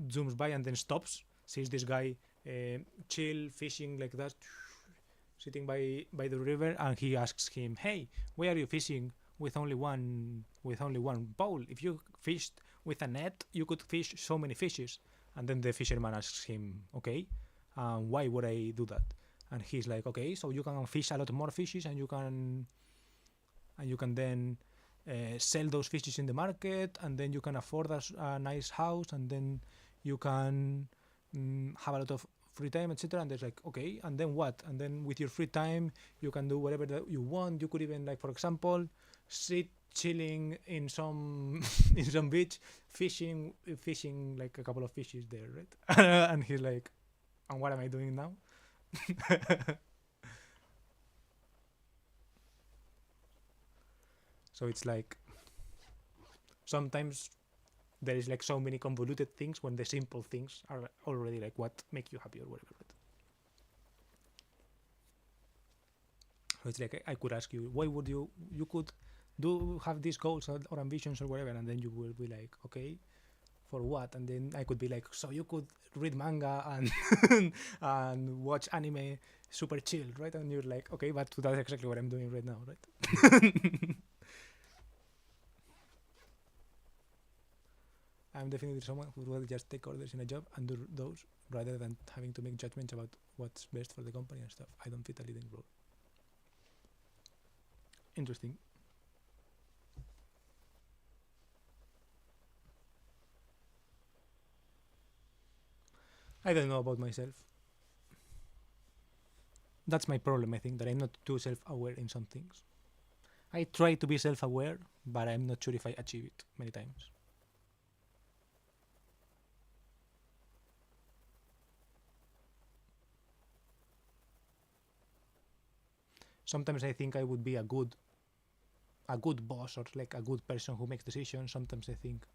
Speaker 1: zooms by and then stops. Sees this guy chill fishing like that, sitting by the river, and he asks him, "Hey, why are you fishing with only one pole? If you fished with a net, you could fish so many fishes." And then the fisherman asks him, "Okay, why would I do that?" And he's like, "Okay, so you can fish a lot more fishes, and you can then sell those fishes in the market, and then you can afford a nice house, and then you can have a lot of free time, etc." And there's like, okay, and then what? And then with your free time, you can do whatever that you want. You could even, like, for example, sit chilling in some in some beach, fishing like a couple of fishes there, right? And he's like, And what am I doing now? So it's like sometimes there is like so many convoluted things when the simple things are already like what make you happy or whatever. So it's like I could ask you, why would you could do have these goals or ambitions or whatever, and then you will be like, okay, for what? And then I could be like, so you could read manga and and watch anime super chill, right? And you're like, okay, but that's exactly what I'm doing right now, right? I'm definitely someone who would just take orders in a job and do those rather than having to make judgments about what's best for the company and stuff. I don't fit a leading role. Interesting. I don't know about myself. That's my problem, I think, that I'm not too self-aware in some things. I try to be self-aware, but I'm not sure if I achieve it many times. Sometimes I think I would be a good boss or like a good person who makes decisions. Sometimes I think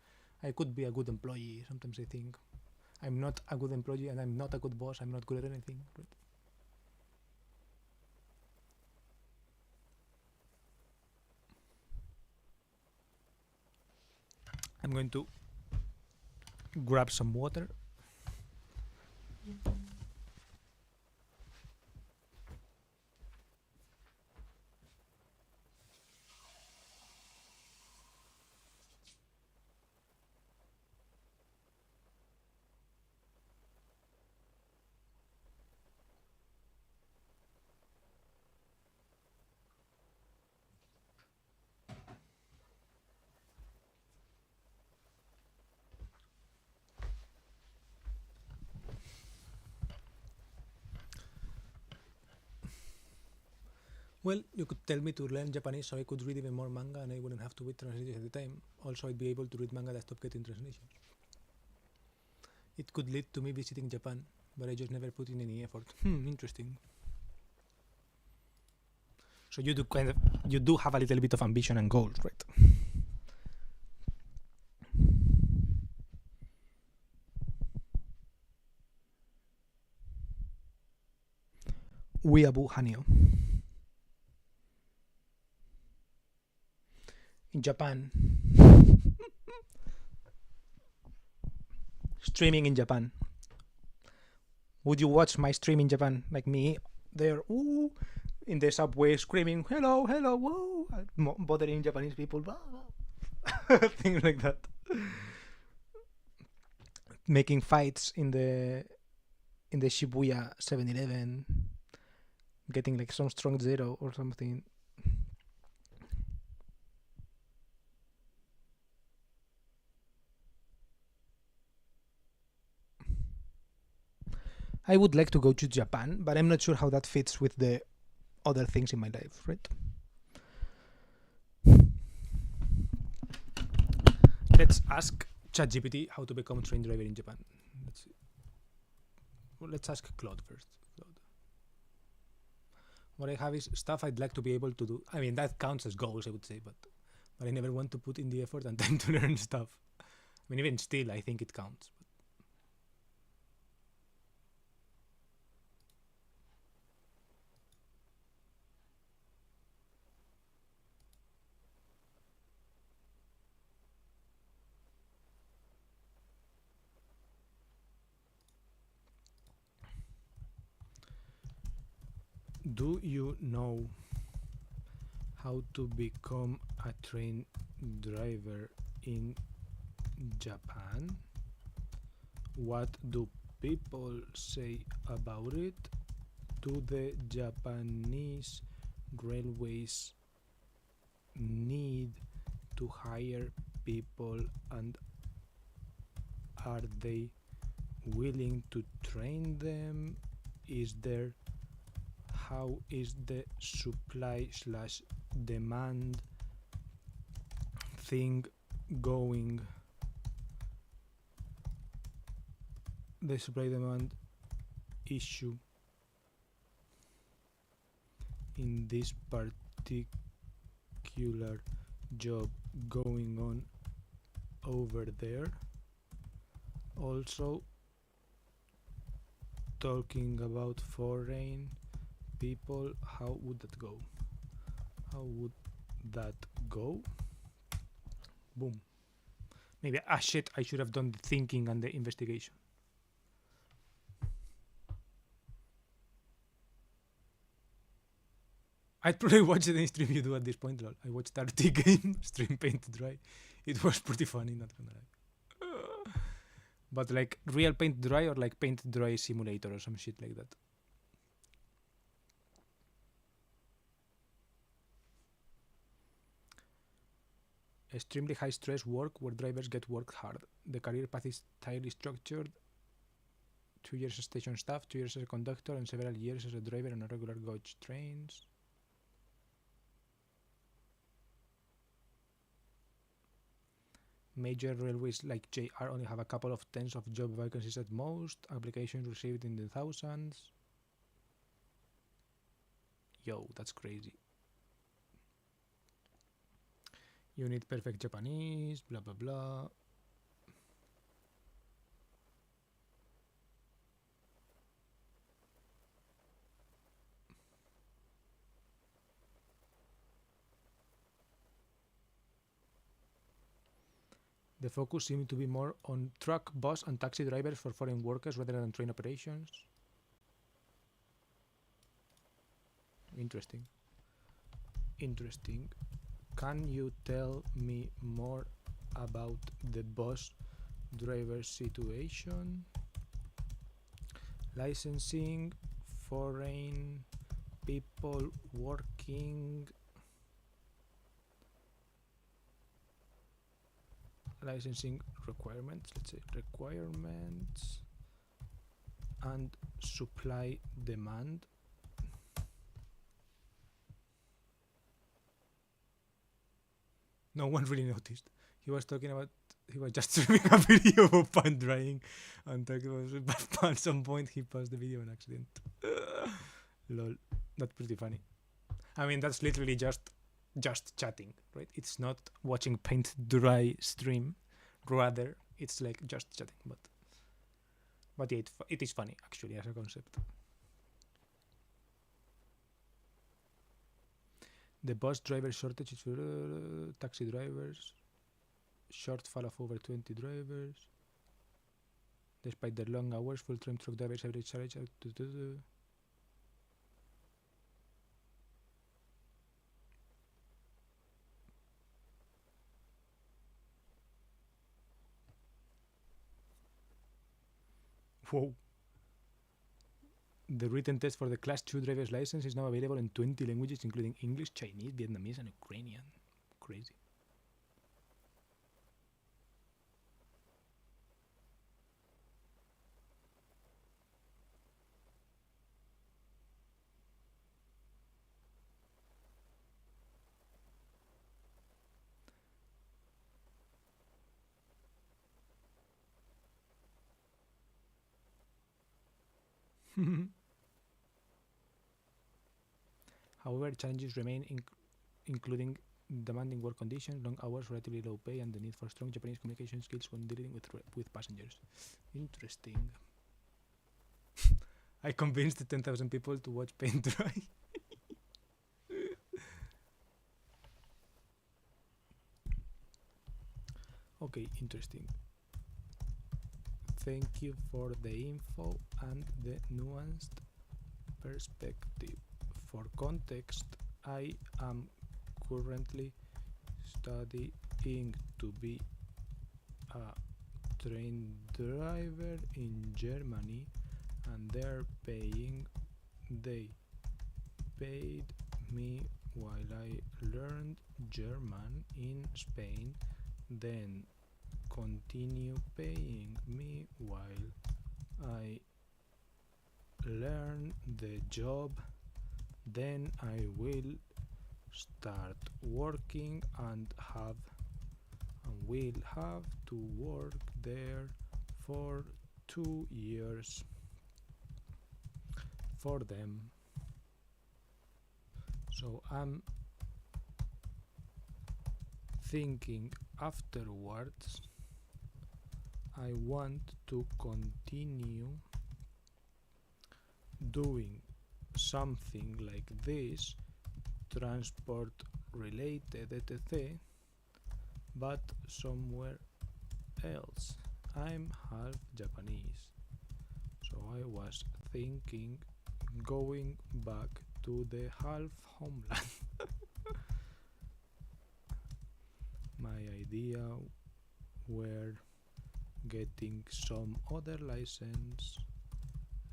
Speaker 1: I could be a good employee. Sometimes I think I'm not a good employee and I'm not a good boss. I'm not good at anything. But I'm going to grab some water. Well, you could tell me to learn Japanese so I could read even more manga and I wouldn't have to wait translations at the time. Also, I'd be able to read manga that stopped getting translations. It could lead to me visiting Japan, but I just never put in any effort. Interesting. So you do have a little bit of ambition and goals, right? Weeaboo Hanyo. In Japan. Streaming in Japan. Would you watch my stream in Japan? Like me there, ooh, in the subway screaming, hello, hello, whoa, bothering Japanese people, blah, blah. Things like that. Making fights in the Shibuya 7-Eleven, getting like some strong zero or something. I would like to go to Japan, but I'm not sure how that fits with the other things in my life, right? Let's ask ChatGPT how to become a train driver in Japan. Let's see. Well, let's ask Claude first. Claude. What I have is stuff I'd like to be able to do. I mean, that counts as goals, I would say, but I never want to put in the effort and time to learn stuff. I mean, even still, I think it counts. Do you know how to become a train driver in Japan? What do people say about it? Do the Japanese railways need to hire people, and are they willing to train them? How is the supply / demand thing going? The supply demand issue in this particular job going on over there. Also talking about foreign people, how would that go? How would that go? Boom. Maybe shit, I should have done the thinking and the investigation. I'd probably watch any stream you do at this point, lol. I watched RT Game stream Paint Dry. It was pretty funny, not gonna lie. But like real Paint Dry or like Paint Dry Simulator or some shit like that. Extremely high stress work where drivers get worked hard. The career path is tightly structured. 2 years as station staff, 2 years as a conductor, and several years as a driver on a regular gauge trains. Major railways like JR only have a couple of tens of job vacancies at most. Applications received in the thousands. Yo, that's crazy. You need perfect Japanese, blah blah blah. The focus seemed to be more on truck, bus, and taxi drivers for foreign workers rather than train operations. Interesting. Interesting. Can you tell me more about the bus driver situation? Licensing, foreign people working, licensing requirements, let's say requirements, and supply demand. No one really noticed. He was talking about, he was just streaming a video of pan drying and talking about at some point he paused the video on accident. Lol, that's pretty funny. I mean, that's literally just chatting, right? It's not watching paint dry stream, rather it's like just chatting. But yeah, it is funny actually as a concept. The bus driver shortage is for taxi drivers. Shortfall of over 20 drivers. Despite their long hours, full-time truck drivers average salary. Whoa. The written test for the Class 2 driver's license is now available in 20 languages, including English, Chinese, Vietnamese, and Ukrainian. Crazy. However, challenges remain, including demanding work conditions, long hours, relatively low pay, and the need for strong Japanese communication skills when dealing with passengers. Interesting. I convinced 10,000 people to watch paint dry. Okay, interesting. Thank you for the info and the nuanced perspective. For context, I am currently studying to be a train driver in Germany, and they paid me while I learned German in Spain, then continue paying me while I learn the job. Then I will start working and will have to work there for 2 years. for them. So I'm thinking afterwards I want to continue doing something like this, transport related etc, but somewhere else. I'm half Japanese, so I was thinking going back to the half homeland. My idea were getting some other license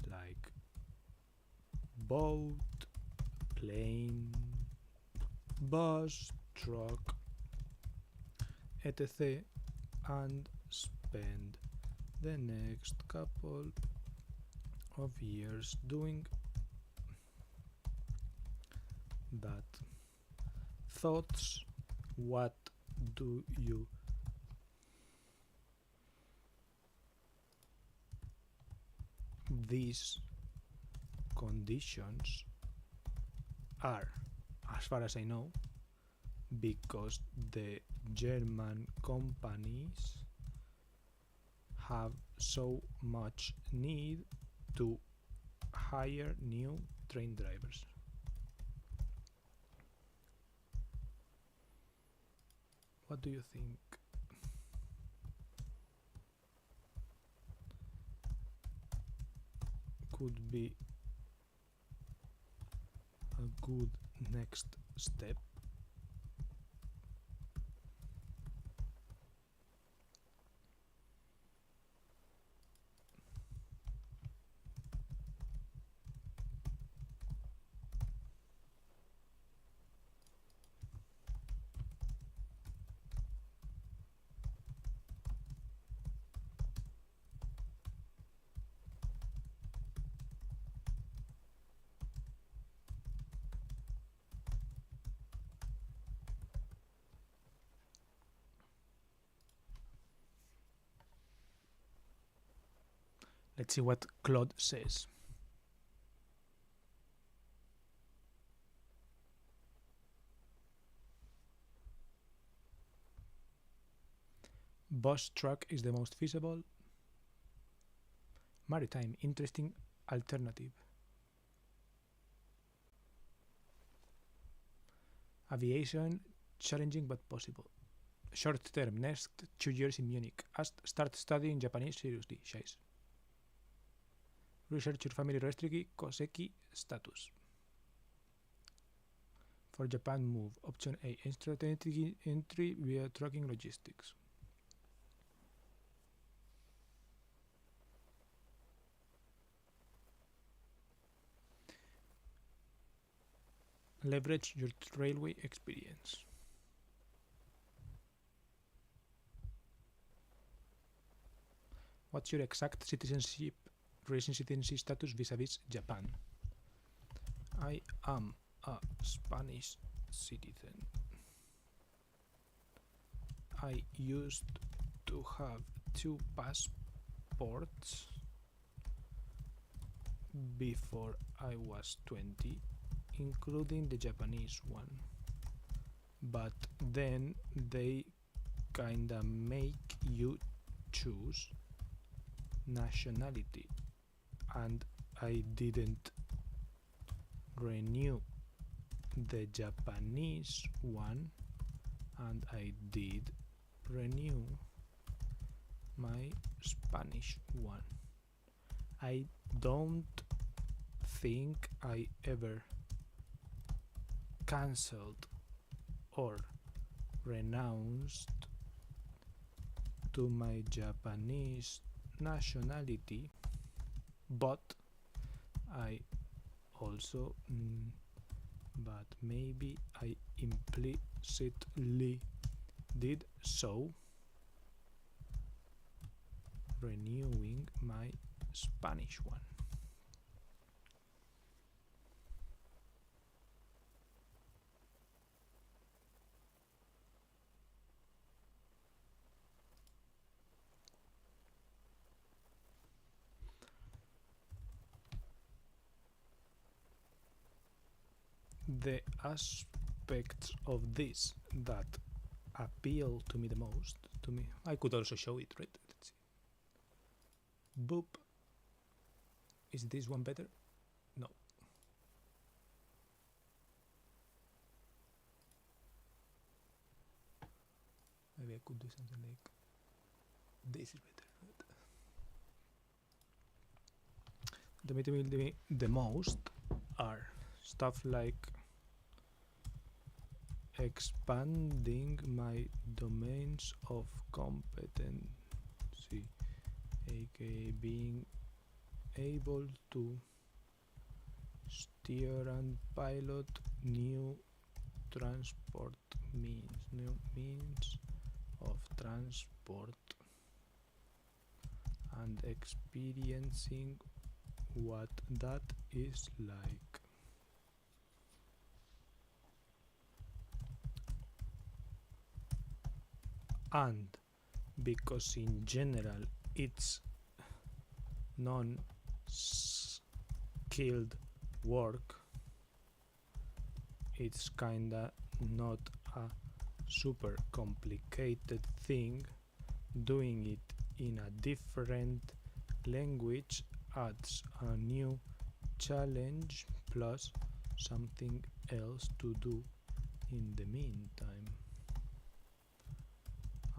Speaker 1: like boat, plane, bus, truck, etc, and spend the next couple of years doing that. Thoughts? What do you these conditions are, as far as I know, because the German companies have so much need to hire new train drivers. What do you think? Could be a good next step? Let's see what Claude says. Bus truck is the most feasible. Maritime, interesting alternative. Aviation, challenging but possible. Short term, next 2 years in Munich. Start studying Japanese seriously, Shais. Research your family registry, Koseki status. For Japan move, option A, instant entry via trucking logistics. Leverage your railway experience. What's your exact citizenship status vis-a-vis Japan? I am a Spanish citizen. I used to have 2 passports before I was 20, including the Japanese one, but then they kinda make you choose nationality, and I didn't renew the Japanese one, and I did renew my Spanish one. I don't think I ever cancelled or renounced to my Japanese nationality, but I also but maybe I implicitly did so, renewing my Spanish one. the aspects of this that appeal to me the most, I could also show it, right? Let's see. Boop. Is this one better? No. Maybe I could do something like this is better. The meeting me the most are stuff like expanding my domains of competency, aka being able to steer and pilot new means of transport, and experiencing what that is like. And because in general it's non-skilled work, it's kinda not a super complicated thing. Doing it in a different language adds a new challenge plus something else to do in the meantime.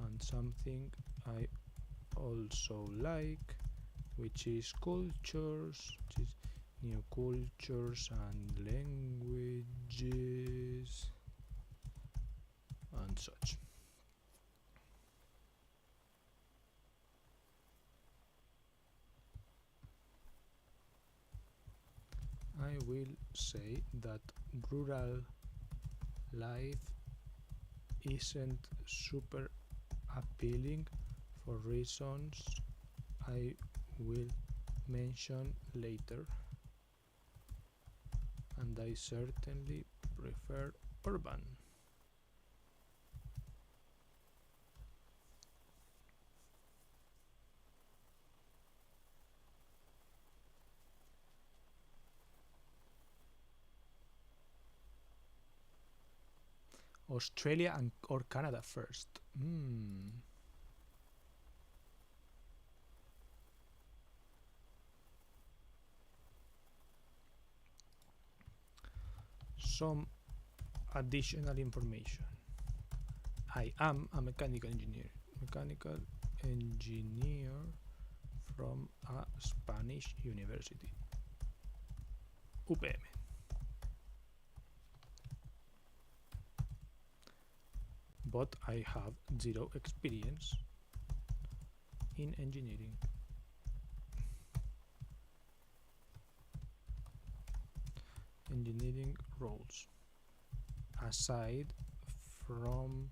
Speaker 1: And something I also like, which is cultures, which is new cultures and languages and such. I will say that rural life isn't super appealing for reasons I will mention later, and I certainly prefer urban. Australia or Canada first. Some additional information. I am a mechanical engineer from a Spanish university, UPM. But I have zero experience in engineering. Engineering roles, aside from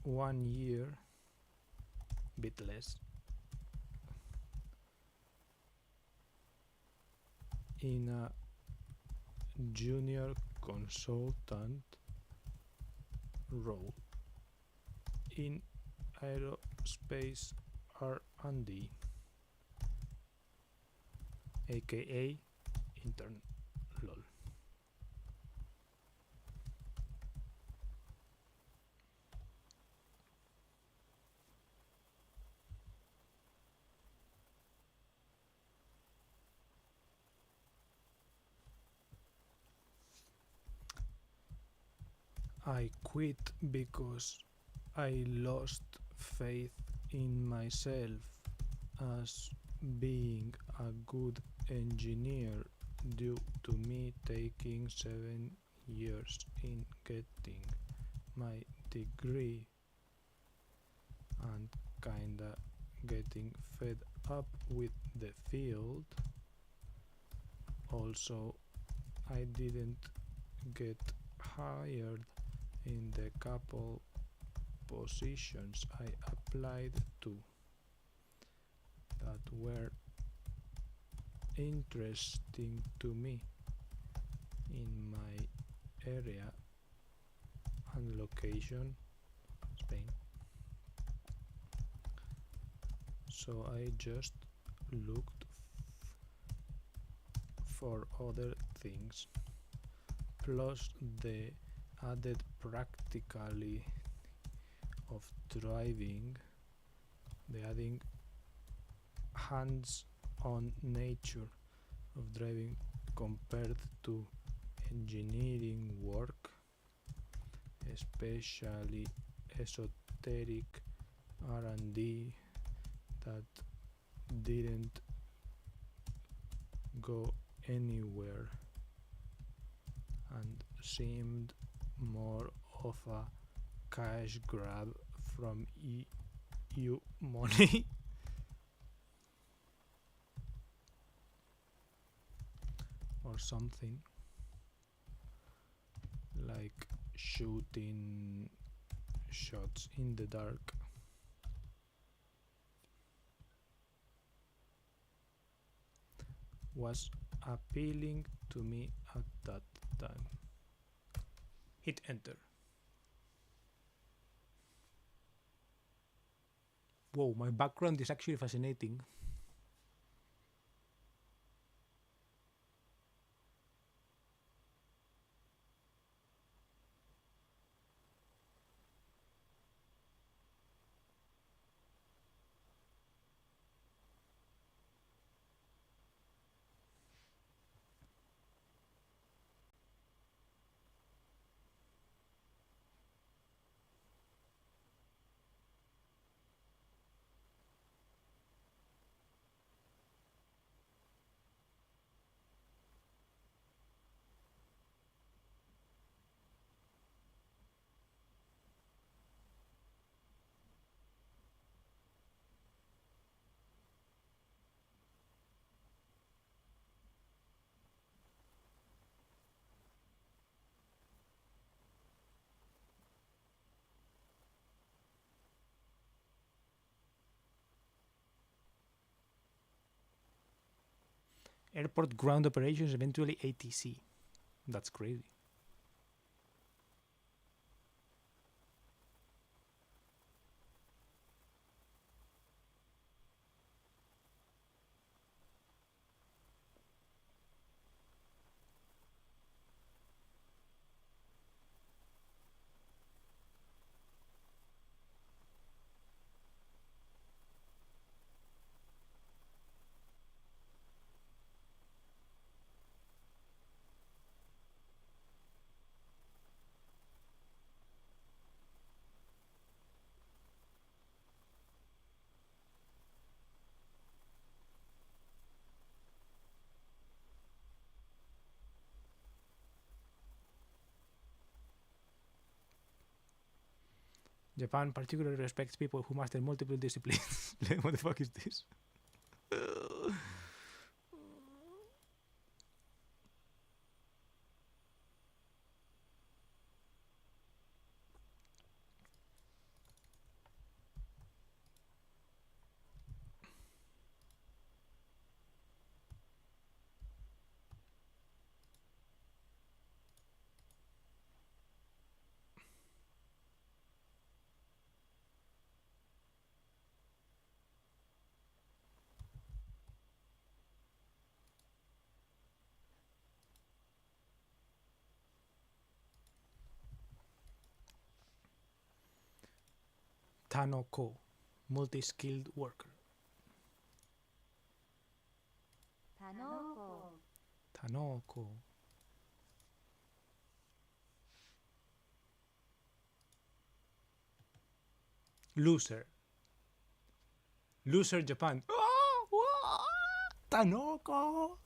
Speaker 1: one year, bit less, in a junior consultant role in aerospace R&D, aka intern, lol. I quit because I lost faith in myself as being a good engineer due to me taking 7 years in getting my degree and kinda getting fed up with the field. Also, I didn't get hired in the couple positions I applied to that were interesting to me in my area and location, Spain. So I just looked for other things, plus the added practicality of driving, the adding hands-on nature of driving compared to engineering work, especially esoteric R&D that didn't go anywhere and seemed more of a cash grab from EU money. Or something like shooting shots in the dark. Was appealing to me at that time. Hit enter. Whoa, my background is actually fascinating. Airport ground operations, eventually ATC. That's crazy. Japan particularly respects people who master multiple disciplines. What the fuck is this? Tanoko, multi-skilled worker. Tanoko. Loser. Loser Japan. Tanoko.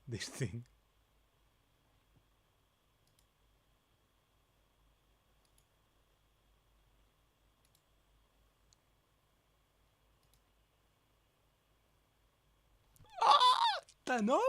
Speaker 1: This thing. Tanoko.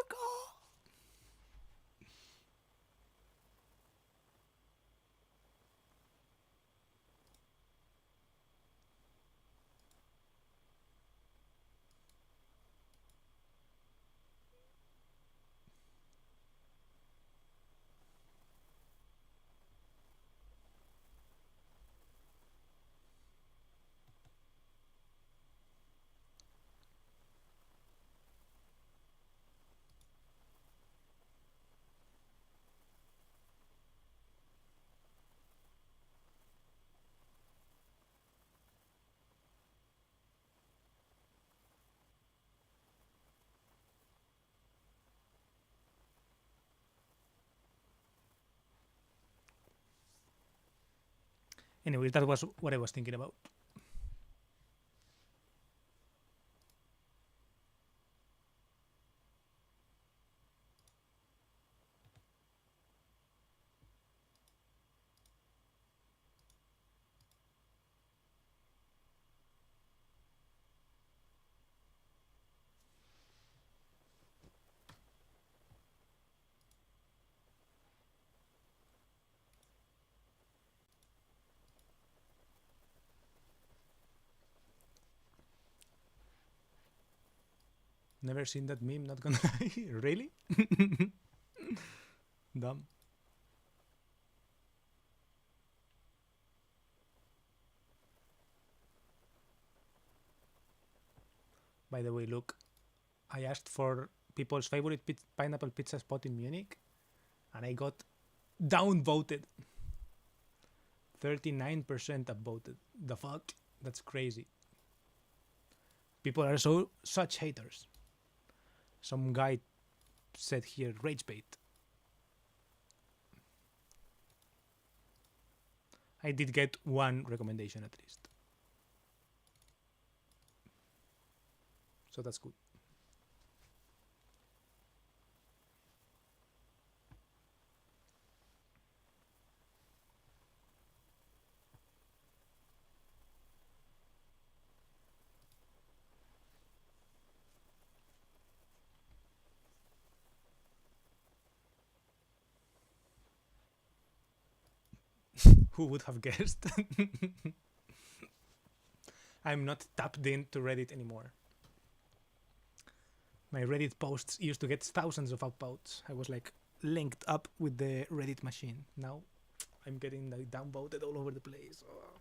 Speaker 1: Anyways, that was what I was thinking about. Never seen that meme, not gonna lie. Really? Dumb. By the way, look, I asked for people's favorite pineapple pizza spot in Munich, and I got downvoted. 39% upvoted. The fuck? That's crazy. People are such haters. Some guy said here, rage bait. I did get one recommendation at least. So that's good. Who would have guessed? I'm not tapped into Reddit anymore. My Reddit posts used to get thousands of upvotes. I was like linked up with the Reddit machine. Now I'm getting like downvoted all over the place. Oh.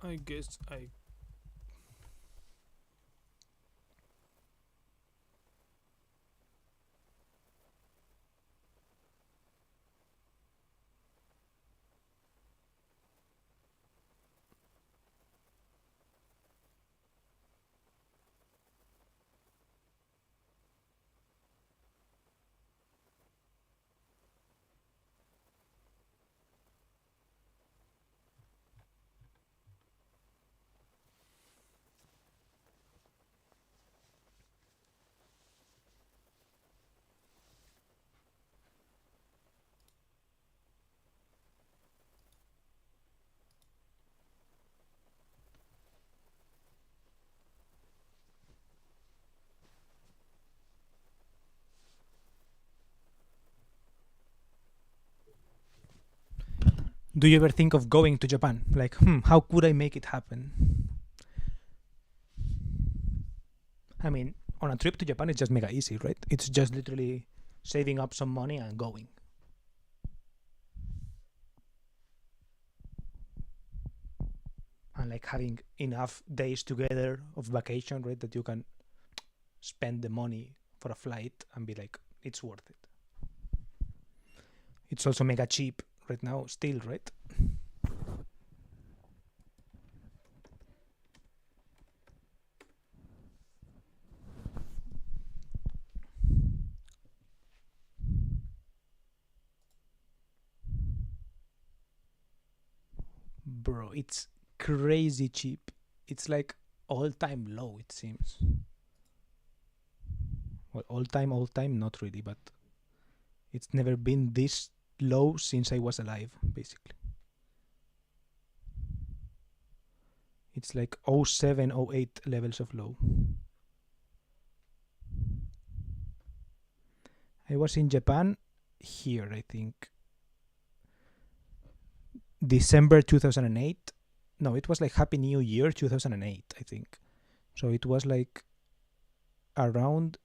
Speaker 1: I guess I Do you ever think of going to Japan? Like, how could I make it happen? I mean, on a trip to Japan, it's just mega easy, right? It's just literally saving up some money and going. And like having enough days together of vacation, right? That you can spend the money for a flight and be like, it's worth it. It's also mega cheap right now, still, right? Bro, it's crazy cheap. It's like all time low, it seems. Well, all time, not really, but it's never been this low since I was alive, basically. It's like 07, 08 levels of low. I was in Japan here, I think. December 2008. No, it was like Happy New Year 2008, I think. So it was like around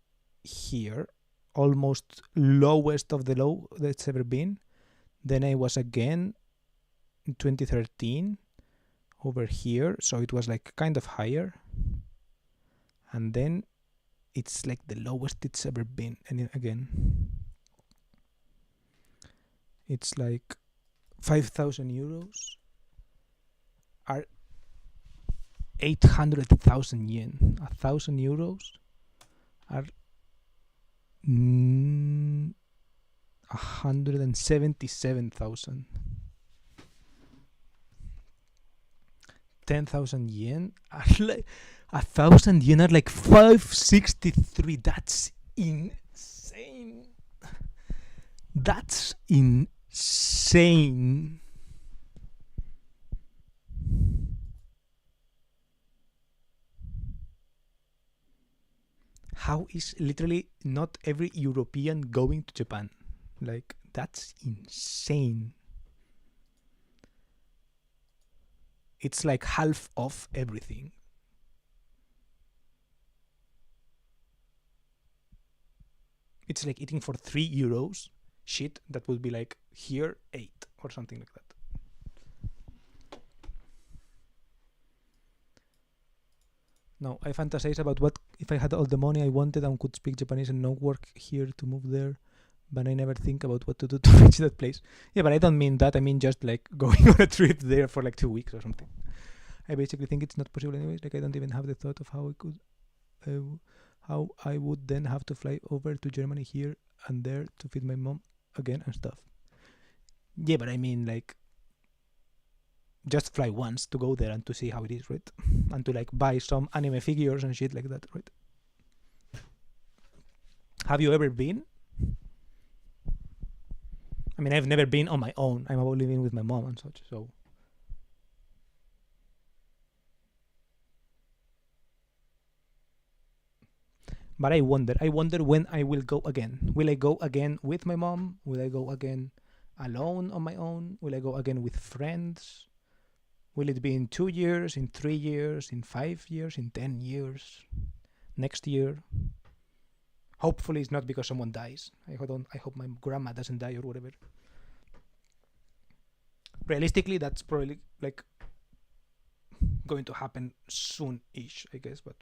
Speaker 1: here, almost lowest of the low that's ever been. Then I was again in 2013 over here, so it was like kind of higher. And then it's like the lowest it's ever been. And again, it's like 5,000 euros are 800,000 yen. 1,000 euros are 177,000. 10,000 yen are like 1,000 yen are like 563. That's insane. That's insane. How is literally not every European going to Japan? Like, that's insane. It's like half off everything. It's like eating for 3 euros shit that would be like here 8 or something like that. No, I fantasize about what if I had all the money I wanted and could speak Japanese and no work here to move there, but I never think about what to do to reach that place. Yeah, but I don't mean that. I mean just like going on a trip there for like 2 weeks or something. I basically think it's not possible anyways. Like I don't even have the thought of how I would then have to fly over to Germany here and there to feed my mom again and stuff. Yeah, but I mean like just fly once to go there and to see how it is, right? And to like buy some anime figures and shit like that, right? Have you ever been? I mean, I've never been on my own. I'm about living with my mom and such, so. But I wonder when I will go again. Will I go again with my mom? Will I go again alone on my own? Will I go again with friends? Will it be in 2 years, in 3 years, in 5 years, in 10 years, next year? Hopefully it's not because someone dies. I hope my grandma doesn't die or whatever. Realistically, that's probably like going to happen soon-ish, I guess, but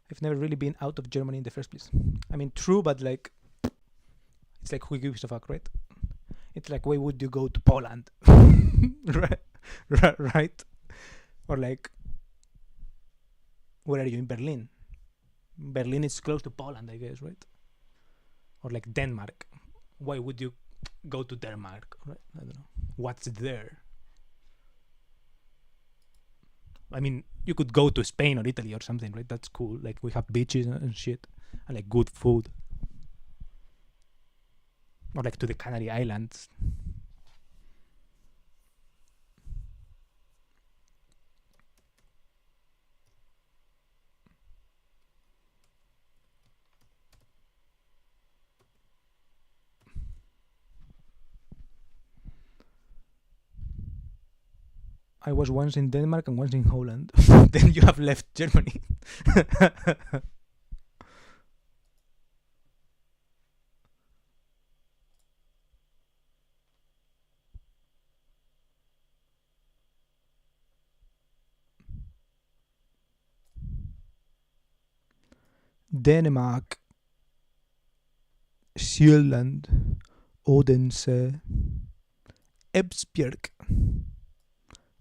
Speaker 1: I've never really been out of Germany in the first place. I mean, true, but like, it's like who gives a fuck, right? It's like, why would you go to Poland? right? Or like, where are you, in Berlin? Berlin is close to Poland, I guess, right? Or like Denmark. Why would you go to Denmark? Right? I don't know. What's there? I mean, you could go to Spain or Italy or something, right? That's cool. Like we have beaches and shit, and like good food. Or like to the Canary Islands. I was once in Denmark and once in Holland. Then you have left Germany. Denmark, Sjælland, Odense, Esbjerg,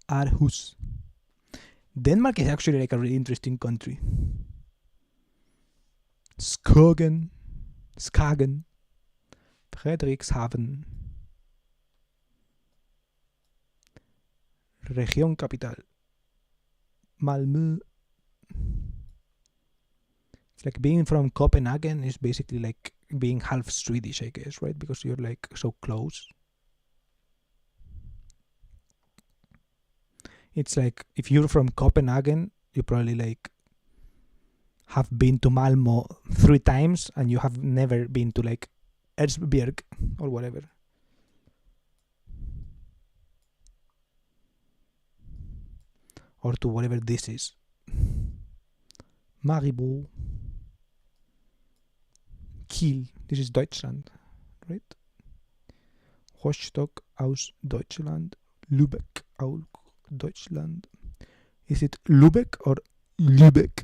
Speaker 1: Aarhus. Denmark is actually like a really interesting country. Skagen, Frederikshavn, Region-Capital, Malmö. It's like being from Copenhagen is basically like being half Swedish, I guess, right? Because you're like so close. It's like if you're from Copenhagen, you probably like have been to Malmo 3 times and you have never been to like Erzberg or whatever. Or to whatever this is. Maribor. Kiel. This is Deutschland, right? Rostock aus Deutschland. Lübeck auch Deutschland. Is it Lübeck or Lübeck?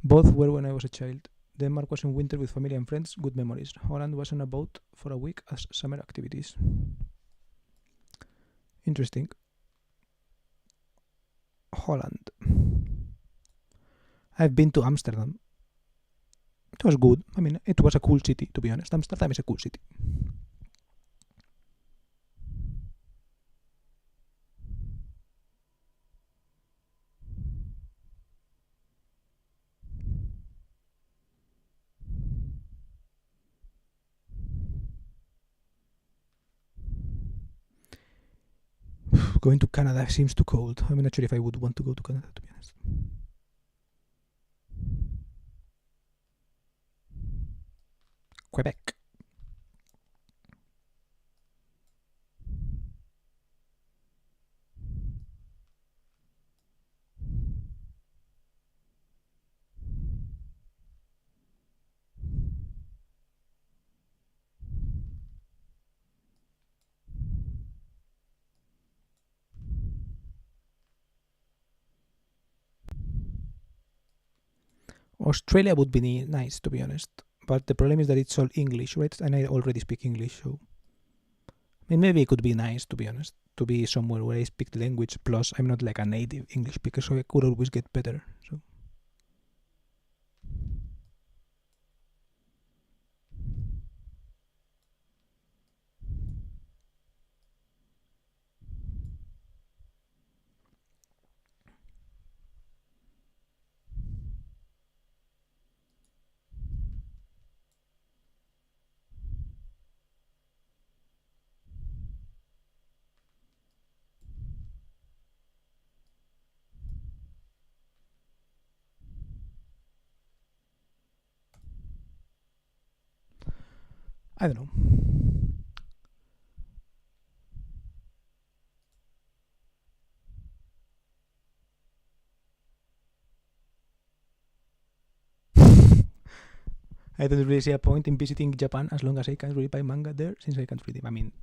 Speaker 1: Both were when I was a child. Denmark was in winter with family and friends, good memories. Holland was on a boat for a week as summer activities. Interesting. Holland. I've been to Amsterdam. It was good. I mean, it was a cool city, to be honest. Amsterdam is a cool city. Going to Canada seems too cold. I'm not sure if I would want to go to Canada, to be honest. Quebec. Australia would be nice, to be honest. But the problem is that it's all English, right? And I already speak English, so I mean, maybe it could be nice, to be honest, to be somewhere where I speak the language. Plus, I'm not like a native English speaker, so I could always get better. So I don't know. I don't really see a point in visiting Japan as long as I can really buy manga there, since I can't read them. I mean,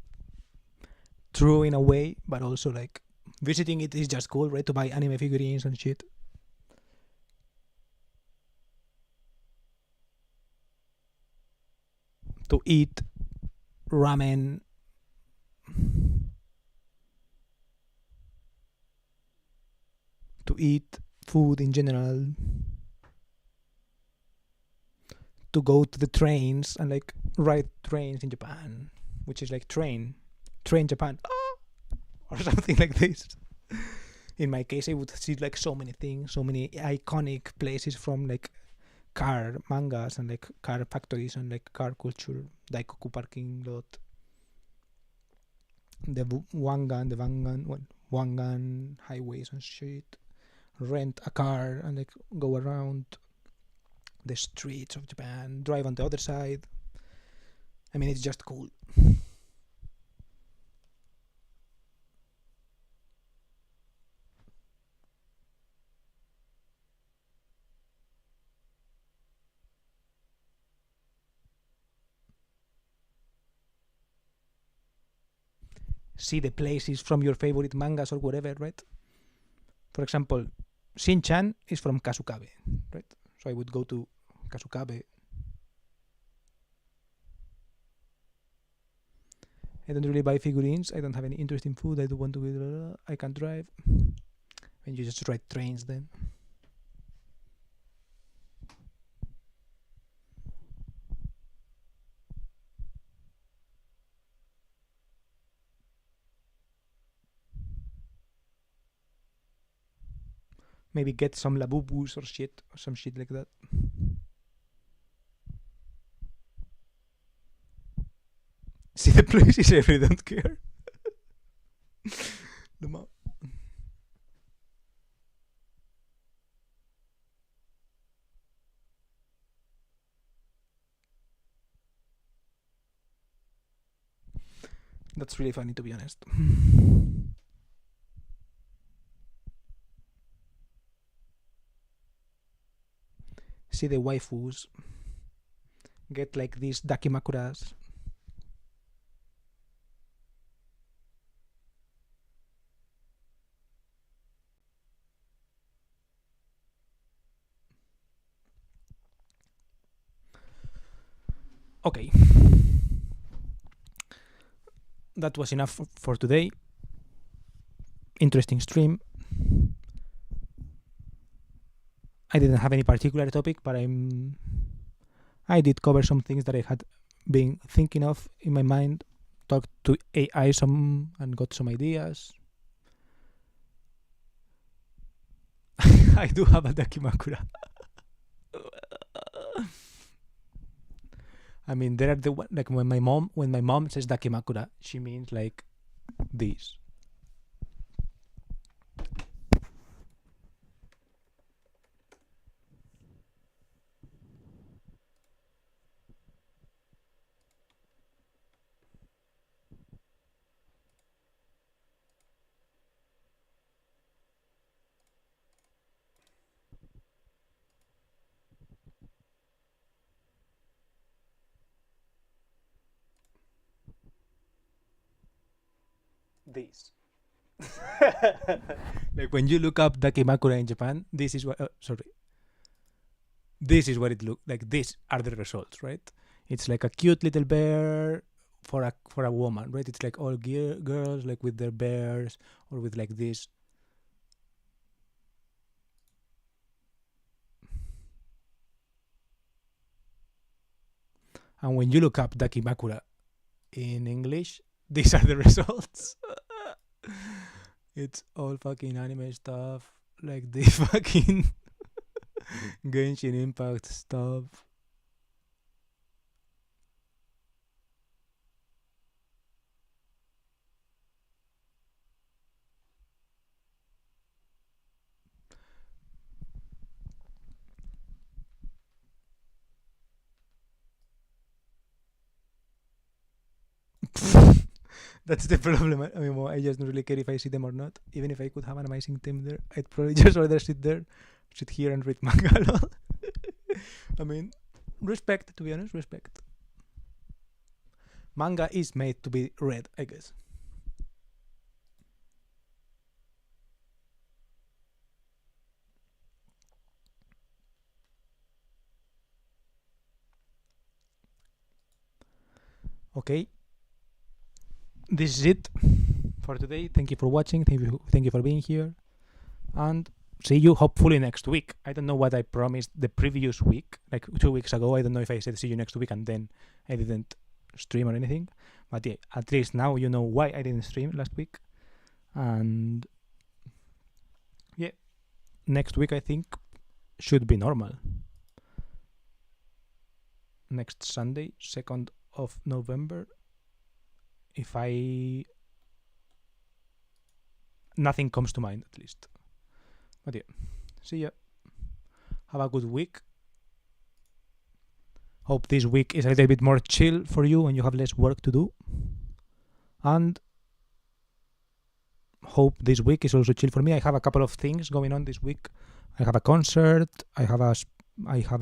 Speaker 1: true in a way, but also like visiting it is just cool, right? To buy anime figurines and shit. To eat ramen. To eat food in general. To go to the trains and like ride trains in Japan, which is like train Japan, or something like this. In my case, I would see like so many things, so many iconic places from like car mangas and like car factories and like car culture, Daikoku parking lot, the Wangan highways and shit. Rent a car and like go around the streets of Japan, drive on the other side. I mean, it's just cool. See the places from your favorite mangas or whatever, right? For example, Shin-chan is from Kasukabe, right? So I would go to Kasukabe. I don't really buy figurines. I don't have any interest in food. I don't want to. I can't drive. And you just ride trains then. maybe get some Labubus or shit, or some shit like that. See the places I really don't care. That's really funny, to be honest. See the waifus get like these dakimakuras. Okay. That was enough for today. Interesting stream. I didn't have any particular topic, but I did cover some things that I had been thinking of in my mind. Talked to AI some and got some ideas. I do have a dakimakura. I mean, there are the like when my mom says dakimakura, she means like this. This. Like when you look up dakimakura in Japan, this is what. This is what it looks like. These are the results, right? It's like a cute little bear for a woman, right? It's like all girls like with their bears or with like this. And when you look up dakimakura in English, these are the results. It's all fucking anime stuff, like the fucking Genshin Impact stuff. That's the problem. I mean, well, I just don't really care if I see them or not. Even if I could have an amazing team there, I'd probably just rather sit here and read manga. I mean, respect, to be honest, respect. Manga is made to be read, I guess. Okay. This is it for today. Thank you for watching. Thank you for being here. And see you hopefully next week. I don't know what I promised the previous week, like 2 weeks ago. I don't know if I said see you next week and then I didn't stream or anything. But yeah, at least now you know why I didn't stream last week. And yeah, next week I think should be normal. Next Sunday, 2nd of November. If nothing comes to mind at least. But yeah, see ya. Have a good week. Hope this week is a little bit more chill for you and you have less work to do. And hope this week is also chill for me. I have a couple of things going on this week. I have a concert. I have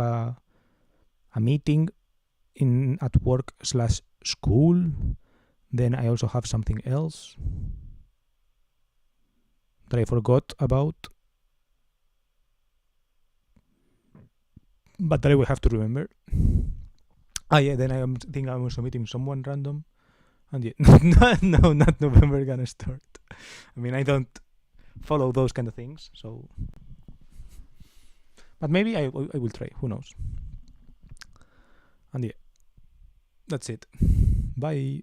Speaker 1: a meeting at work/school. Then I also have something else that I forgot about, but that I will have to remember. Yeah, then I think I'm also meeting someone random. And yeah, no, not November gonna start. I mean, I don't follow those kind of things, so. But maybe I will try, who knows. And yeah, that's it. Bye.